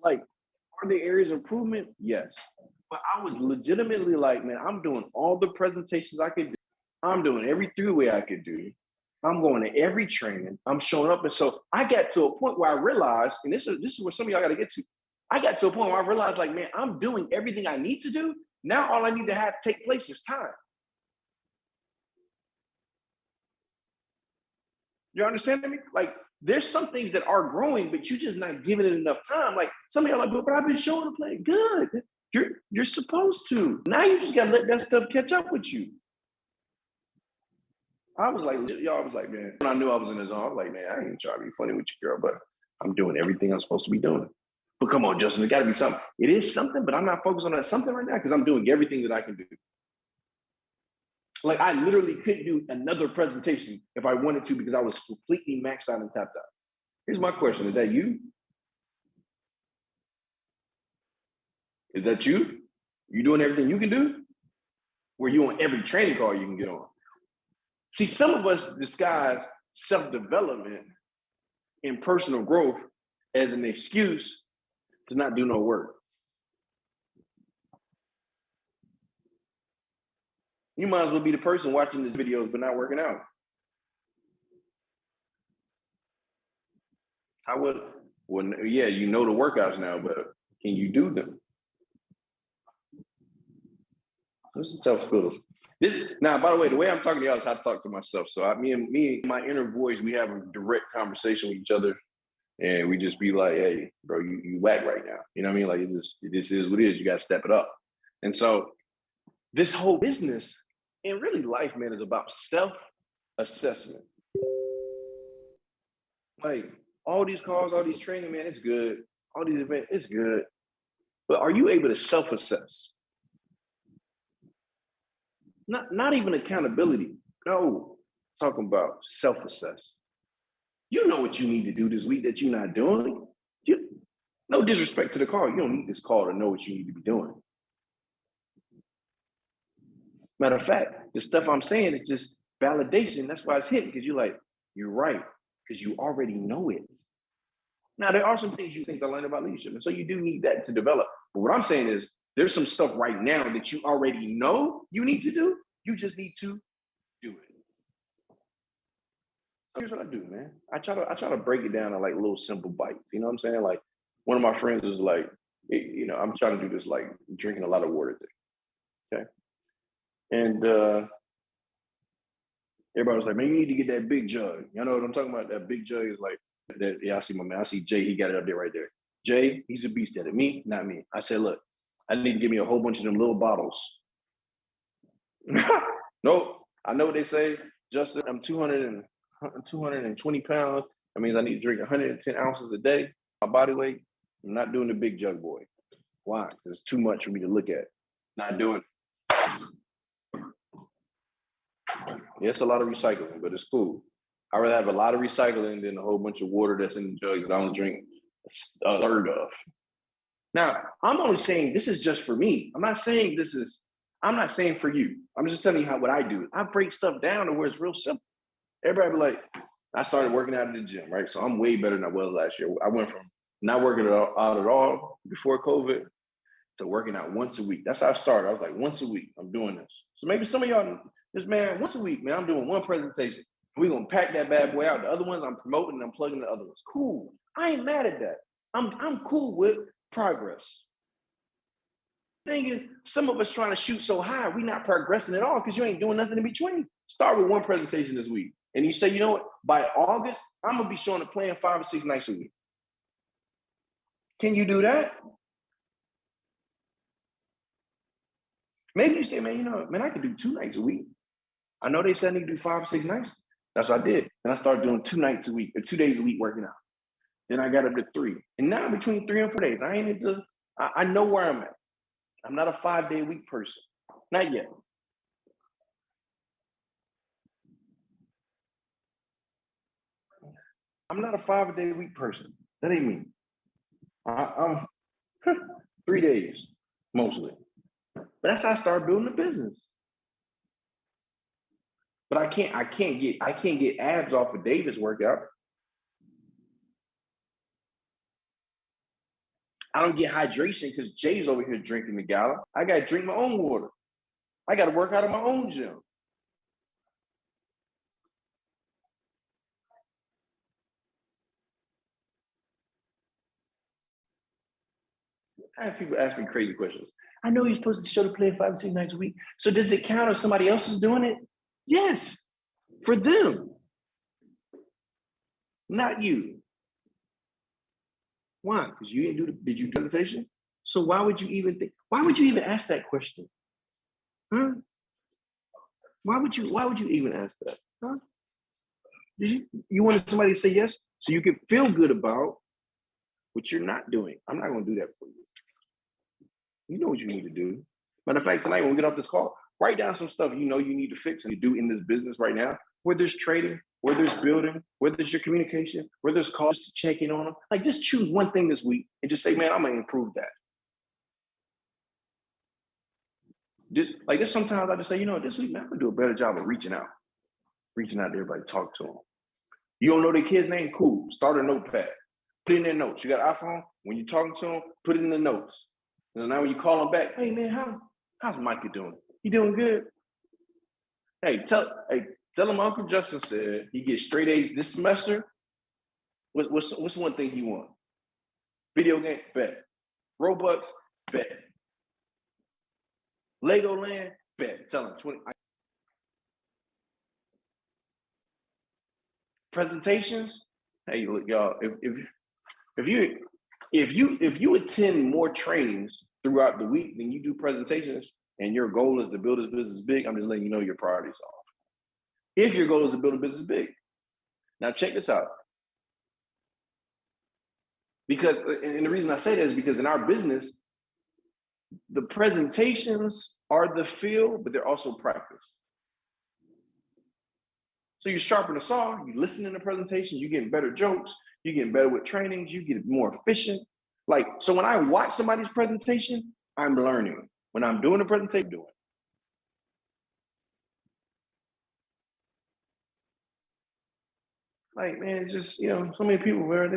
are there areas of improvement? Yes. But I was legitimately like, man, I'm doing all the presentations I could do. I'm doing every three-way I could do. I'm going to every training. I'm showing up. And so I got to a point where I realized, and this is where some of y'all got to get to. I got to a point where I realized, like, man, I'm doing everything I need to do. Now all I need to have take place is time. You understand me? Like, there's some things that are growing, but you're just not giving it enough time. Like, some of y'all are like, but I've been showing up playing good. You're supposed to. Now you just gotta let that stuff catch up with you. I was like, y'all was like, man, when I knew I was in the zone, I was like, man, I ain't trying to be funny with you, girl, but I'm doing everything I'm supposed to be doing. But come on, Justin, it gotta be something. It is something, but I'm not focused on that something right now because I'm doing everything that I can do. Like I literally couldn't do another presentation if I wanted to because I was completely maxed out and tapped out. Here's my question: is that you? Is that you? You doing everything you can do? Were you on every training call you can get on? See, some of us disguise self-development and personal growth as an excuse to not do no work. You might as well be the person watching these videos but not working out. How would, well, yeah, you know the workouts now, but can you do them? This is tough spill. Now, by the way, the way I'm talking to y'all is how to talk to myself. So me and my inner voice, we have a direct conversation with each other, and we just be like, "Hey, bro, you whack right now." You know what I mean? Like this is what it is. You got to step it up. And so this whole business and really life, man, is about self-assessment. Like all these calls, all these training, man, it's good. All these events, it's good. But are you able to self-assess? Not even accountability. No, talking about self-assess. You know what you need to do this week that you're not doing. No disrespect to the call. You don't need this call to know what you need to be doing. Matter of fact, the stuff I'm saying is just validation. That's why it's hitting, because you're like, you're right, because you already know it. Now, there are some things I learned about leadership, and so you do need that to develop. But what I'm saying is, there's some stuff right now that you already know you need to do. You just need to do it. Here's what I do, man. I try to break it down in like little simple bites. You know what I'm saying? Like one of my friends was like, you know, I'm trying to do this like drinking a lot of water thing. Okay. And everybody was like, man, you need to get that big jug. You know what I'm talking about? That big jug is like that. Yeah, I see my man. I see Jay. He got it up there right there. Jay, he's a beast at it. Me, not me. I said, look, I need to give me a whole bunch of them little bottles. Nope. I know what they say. Justin, I'm 220 pounds. That means I need to drink 110 ounces a day. My body weight, I'm not doing the big jug boy. Why? Because it's too much for me to look at. Not doing it. Yeah, it's a lot of recycling, but it's cool. I'd rather have a lot of recycling than a whole bunch of water that's in the jug that I don't drink a third of. Now, I'm only saying this is just for me. I'm not saying for you. I'm just telling you what I do. I break stuff down to where it's real simple. Everybody be like, I started working out in the gym, right? So I'm way better than I was last year. I went from not working out at all before COVID to working out once a week. That's how I started. I was like, once a week, I'm doing this. So maybe some of y'all, this man, once a week, man, I'm doing one presentation. We're going to pack that bad boy out. The other ones I'm promoting and I'm plugging the other ones. Cool. I ain't mad at that. I'm cool with progress. Thing is, some of us trying to shoot so high, we not progressing at all because you ain't doing nothing in between. Start with one presentation this week. And you say, you know what, by August, I'm going to be showing a plan 5 or 6 nights a week. Can you do that? Maybe you say, man, you know, man, I can do 2 nights a week. I know they said I need to do 5 or 6 nights. That's what I did. And I started doing 2 nights a week, or 2 days a week working out. Then I got up to 3. And now between 3 and 4 days, I know where I'm at. I'm not a 5-day week person. Not yet. I'm not a 5-day week person. That ain't me. I'm 3 days, mostly. But that's how I started building a business. But I can't get abs off of David's workout. I don't get hydration because Jay's over here drinking the gala. I got to drink my own water. I got to work out in my own gym. I have people ask me crazy questions. I know you're supposed to show the plan 5 or 6 nights a week. So does it count if somebody else is doing it? Yes, for them. Not you. Why? Because you did you do meditation? So why would you even ask that question? Huh? Why would you even ask that? Huh? You wanted somebody to say yes so you can feel good about what you're not doing. I'm not going to do that for you. You know what you need to do. Matter of fact, tonight when we get off this call, Write down some stuff you know you need to fix and do in this business right now, whether it's trading, whether it's building, whether it's your communication, whether it's calls, checking on them. Like, just choose one thing this week and just say, man, I'm going to improve that. Just sometimes I just say, this week, man, I'm going to do a better job of reaching out to everybody, talk to them. You don't know their kid's name? Cool. Start a notepad. Put it in their notes. You got an iPhone? When you're talking to them, put it in the notes. And now when you call them back, hey, man, how's Micah doing? He doing good? Hey, tell him Uncle Justin said he gets straight A's this semester. What's one thing he wants? Video game? Bet. Robux? Bet. Legoland? Bet. Tell him 20. Presentations? Hey, look, y'all. If you attend more trainings throughout the week than you do presentations, and your goal is to build this business big, I'm just letting you know your priorities off. If your goal is to build a business big, now check this out. Because, and the reason I say that is because in our business, the presentations are the feel, but they're also practice. So you sharpen the saw, you listen to the presentations, you getting better jokes, you getting better with trainings, you get more efficient. So when I watch somebody's presentation, I'm learning. When I'm doing a presentation, I'm doing. Like, man, just, so many people where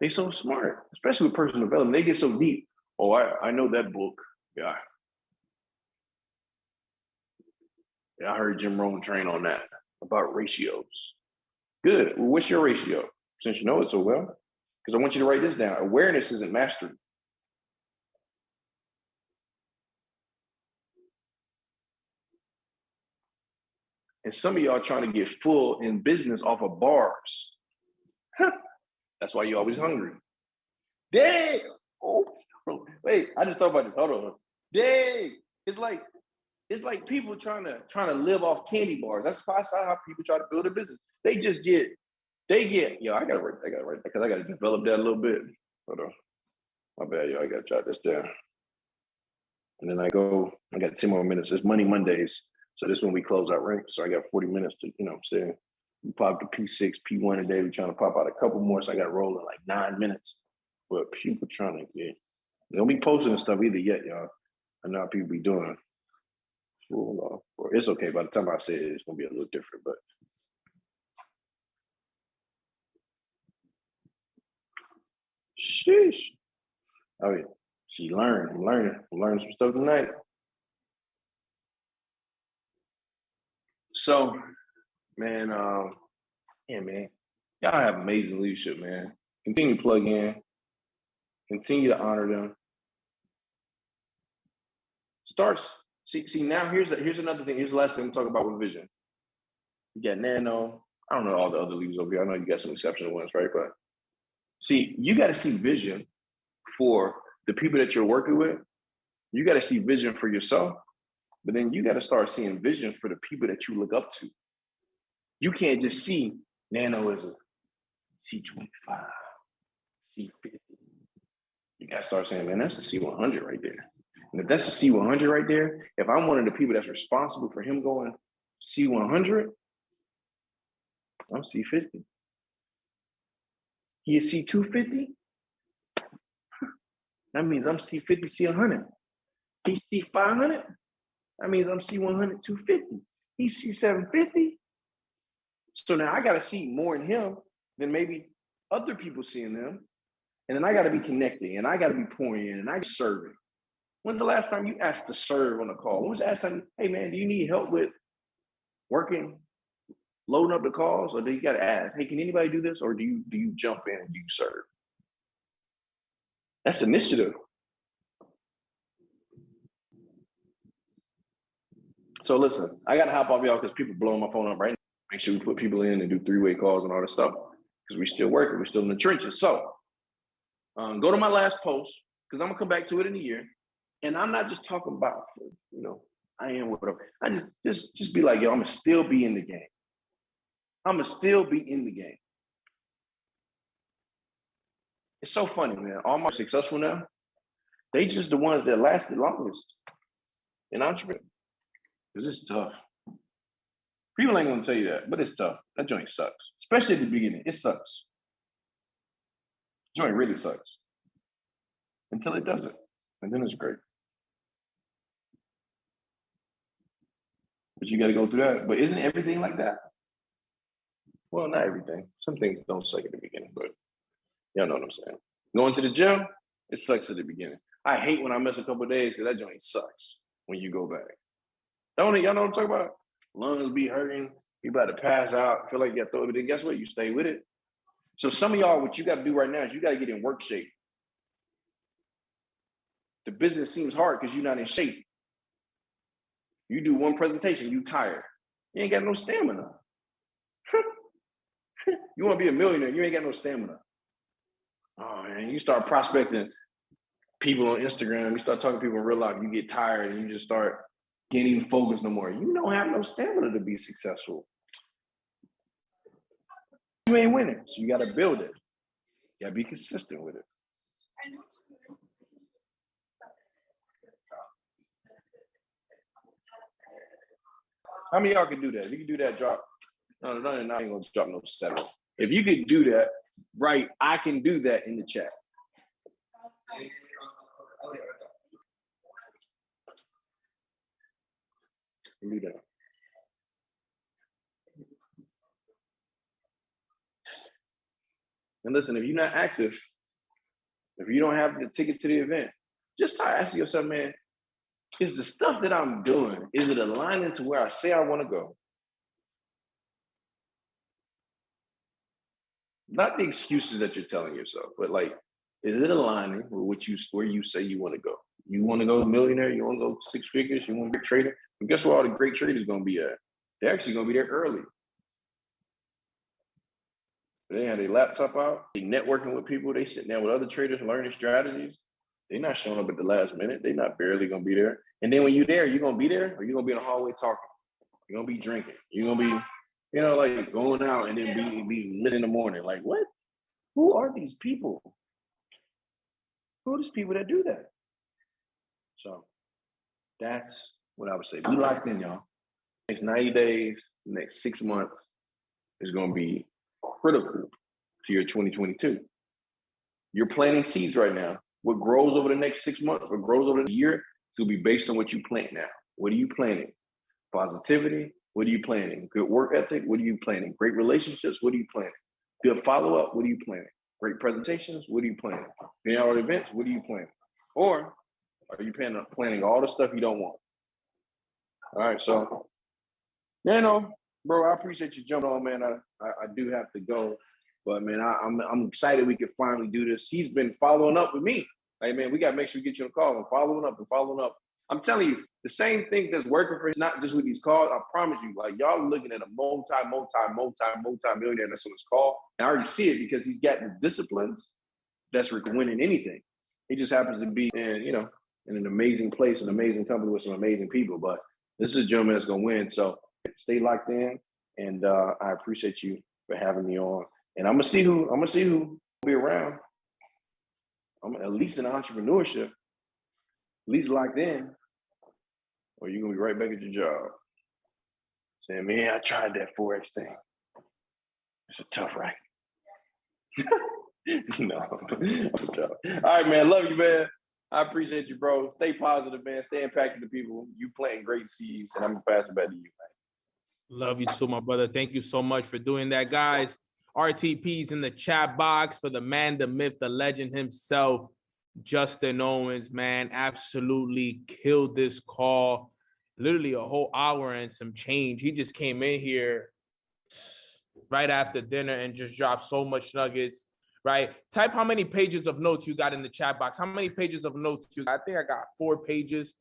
they so smart, especially with personal development. They get so deep. Oh, I know that book. Yeah. I heard Jim Rohn train on that about ratios. Good. Well, what's your ratio? Since you know it so well, because I want you to write this down. Awareness isn't mastery. And some of y'all trying to get full in business off of bars. That's why you're always hungry. Dang! Oh, wait, I just thought about this. Hold on. Dang! It's like people trying to live off candy bars. That's how people try to build a business. They get, I gotta write that because I gotta develop that a little bit. Hold on. My bad, I gotta jot this down. And then I got 10 more minutes. It's Money Mondays. So this one we close out rank. So I got 40 minutes to, say we pop to P6, P1 a day. We're trying to pop out a couple more. So I got to roll in like 9 minutes. But people trying to get, don't be posting stuff either yet, y'all. I know how people be doing. It's okay. By the time I say it, it's going to be a little different, but. Sheesh. Oh, yeah. She learned. I'm learning some stuff tonight. So, man, man, y'all have amazing leadership, man. Continue to plug in. Continue to honor them. See now here's another thing. Here's the last thing to talk about with vision. You got Nano. I don't know all the other leaders over here. I know you got some exceptional ones, right? But see, you got to see vision for the people that you're working with. You got to see vision for yourself, but then you got to start seeing vision for the people that you look up to. You can't just see Nano as a C25, C50. You got to start saying, man, that's a C100 right there. And if that's a C100 right there, if I'm one of the people that's responsible for him going C100, I'm C50. He is C250? That means I'm C50, C100. He's C500? That means I'm C100, 250. He's C750? So now I got to see more in him than maybe other people seeing them. And then I got to be connecting, and I got to be pouring in, and I serving. When's the last time you asked to serve on a call? When was the last time, hey man, do you need help with working, loading up the calls? Or do you got to ask, hey, can anybody do this? Or do you jump in and do you serve? That's initiative. So listen, I got to hop off y'all because people blowing my phone up right now. Make sure we put people in and do three-way calls and all this stuff because we still working. We're still in the trenches. So go to my last post because I'm going to come back to it in a year. And I'm not just talking about, I am whatever. I just be like, yo, I'm going to still be in the game. I'm going to still be in the game. It's so funny, man. All my successful now, they just the ones that lasted longest in entrepreneurship. Because it's tough. People ain't gonna tell you that, but it's tough. That joint sucks. Especially at the beginning. It sucks. Joint really sucks. Until it doesn't. And then it's great. But you gotta go through that. But isn't everything like that? Well, not everything. Some things don't suck at the beginning, but y'all know what I'm saying. Going to the gym, it sucks at the beginning. I hate when I miss a couple of days because that joint sucks when you go back. Don't y'all know what I'm talking about? Lungs be hurting, you about to pass out, feel like you got to throw everything. Guess what? You stay with it. So some of y'all, what you got to do right now is you got to get in work shape. The business seems hard because you're not in shape. You do one presentation, you tired. You ain't got no stamina. You want to be a millionaire, you ain't got no stamina. Oh man, you start prospecting people on Instagram, you start talking to people in real life, you get tired and you just start getting even focused no more. You don't have no stamina to be successful. You ain't winning, so you got to build it. You got to be consistent with it. How many of y'all can do that? If you can do that, drop. No, I ain't gonna drop no 7. If you could do that, right, I can do that in the chat. Do that. And listen, if you're not active, if you don't have the ticket to the event, just start asking yourself, man, is the stuff that I'm doing, is it aligning to where I say I want to go? Not the excuses that you're telling yourself, but like, is it aligning with where you say you want to go? You want to go millionaire? You want to go 6 figures? You want to be a trader? And guess where all the great traders going to be at? They're actually going to be there early. They have their laptop out. They networking with people. They sitting down with other traders learning strategies. They're not showing up at the last minute. They're not barely going to be there. And then when you're there, you're going to be there or you're going to be in the hallway talking. You're going to be drinking. You're going to be, like going out and then be lit in the morning. Like, what? Who are these people? Who are these people that do that? So that's what I would say. Be locked in, y'all. Next 90 days, next 6 months is going to be critical to your 2022. You're planting seeds right now. What grows over the next 6 months, what grows over the year, it's going to be based on what you plant now. What are you planting? Positivity, what are you planting? Good work ethic, what are you planting? Great relationships, what are you planting? Good follow-up, what are you planning? Great presentations, what are you planning? Being out at events, what are you planning? Or are you planning all the stuff you don't want? All right, so, bro, I appreciate you jumping on, man. I do have to go, but man, I'm excited we could finally do this. He's been following up with me. Like, man, we got to make sure we get you a call and following up. I'm telling you, the same thing that's working for us, not just with these calls. I promise you, like y'all are looking at a multi-millionaire that's on this call. And I already see it because he's got the disciplines that's winning anything. He just happens to be in an amazing place, an amazing company with some amazing people. But this is a gentleman that's gonna win. So stay locked in, and I appreciate you for having me on. And I'm gonna see who will be around. I'm at least in entrepreneurship, at least locked in, or you're gonna be right back at your job. Saying, man, I tried that Forex thing. It's a tough racket. No. All right, man. Love you, man. I appreciate you, bro. Stay positive, man. Stay impacting the people. You planting great seeds, and I'm gonna pass it back to you, man. Love you too, my brother. Thank you so much for doing that, guys. RTP's in the chat box for the man, the myth, the legend himself, Justin Owens, man. Absolutely killed this call. Literally a whole hour and some change. He just came in here right after dinner and just dropped so much nuggets, right? Type how many pages of notes you got in the chat box. How many pages of notes you got? I think I got 4 pages.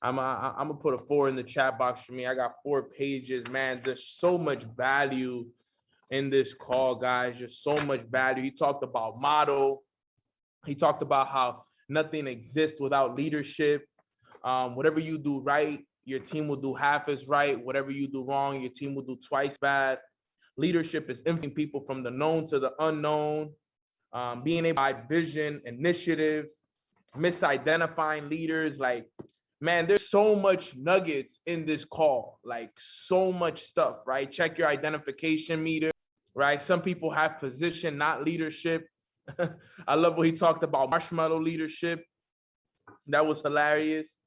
I'm gonna put a 4 in the chat box for me. I got 4 pages, man. There's so much value in this call, guys. Just so much value. He talked about motto. He talked about how nothing exists without leadership. Whatever you do right, your team will do half as right. Whatever you do wrong, your team will do twice bad. Leadership is influencing people from the known to the unknown. Being able to vision, initiative, misidentifying leaders. Like, man, there's so so much nuggets in this call, like so much stuff, right? Check your identification meter, right? Some people have position, not leadership. I love what he talked about, marshmallow leadership. That was hilarious.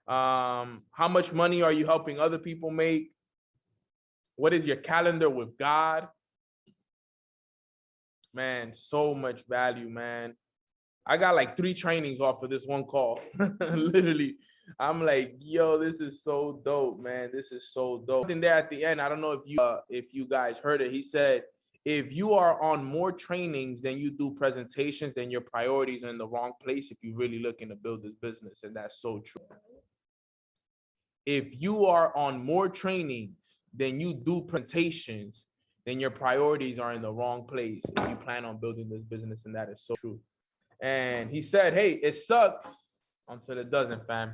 How much money are you helping other people make? What is your calendar with God? Man, so much value, man. I got like 3 trainings off of this one call. Literally, I'm like, yo, this is so dope, man. This is so dope. And there at the end, I don't know if you guys heard it. He said, if you are on more trainings than you do presentations, then your priorities are in the wrong place if you're really looking to build this business. And that's so true. If you are on more trainings than you do presentations, then your priorities are in the wrong place if you plan on building this business. And that is so true. And he said, hey, it sucks until it doesn't, fam.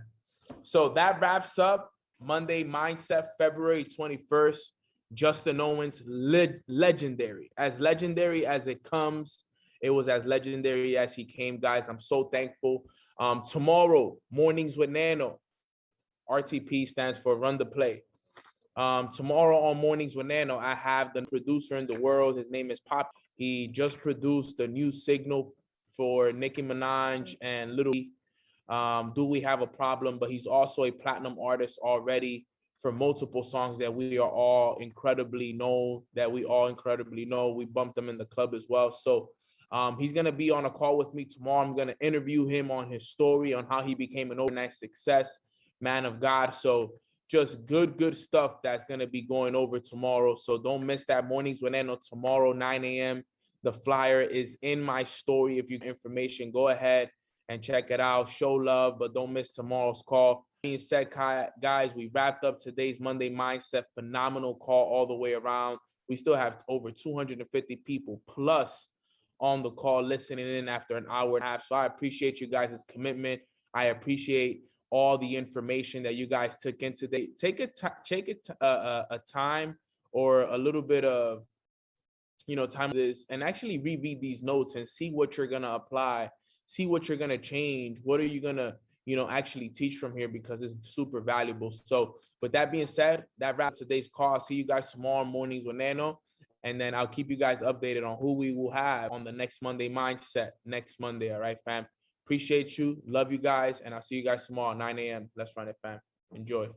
So that wraps up Monday Mindset, February 21st. Justin Owens, legendary. As legendary as it comes, it was as legendary as he came, guys. I'm so thankful. Tomorrow, Mornings with Nano. RTP stands for Run the Play. Tomorrow on Mornings with Nano, I have the producer in the world. His name is Pop. He just produced a new signal for Nicki Minaj and Lil Do We Have a Problem? But he's also a platinum artist already for multiple songs that we are all incredibly know, We bumped them in the club as well. So he's going to be on a call with me tomorrow. I'm going to interview him on his story, on how he became an overnight success, man of God. So just good stuff that's going to be going over tomorrow. So don't miss that. Mornings with Nano tomorrow, 9 a.m. The flyer is in my story. If you get information, go ahead and check it out. Show love, but don't miss tomorrow's call. Being said, guys, we wrapped up today's Monday Mindset. Phenomenal call all the way around. We still have over 250 people plus on the call listening in after an hour and a half. So I appreciate you guys' commitment. I appreciate all the information that you guys took in today. Take a time or a little bit of time this and actually reread these notes and see what you're going to apply, see what you're going to change. What are you going to, actually teach from here, because it's super valuable. So with that being said, that wraps today's call. I'll see you guys tomorrow Mornings with Nano. And then I'll keep you guys updated on who we will have on the next Monday Mindset next Monday. All right, fam. Appreciate you. Love you guys. And I'll see you guys tomorrow, 9 a.m. Let's run it, fam. Enjoy.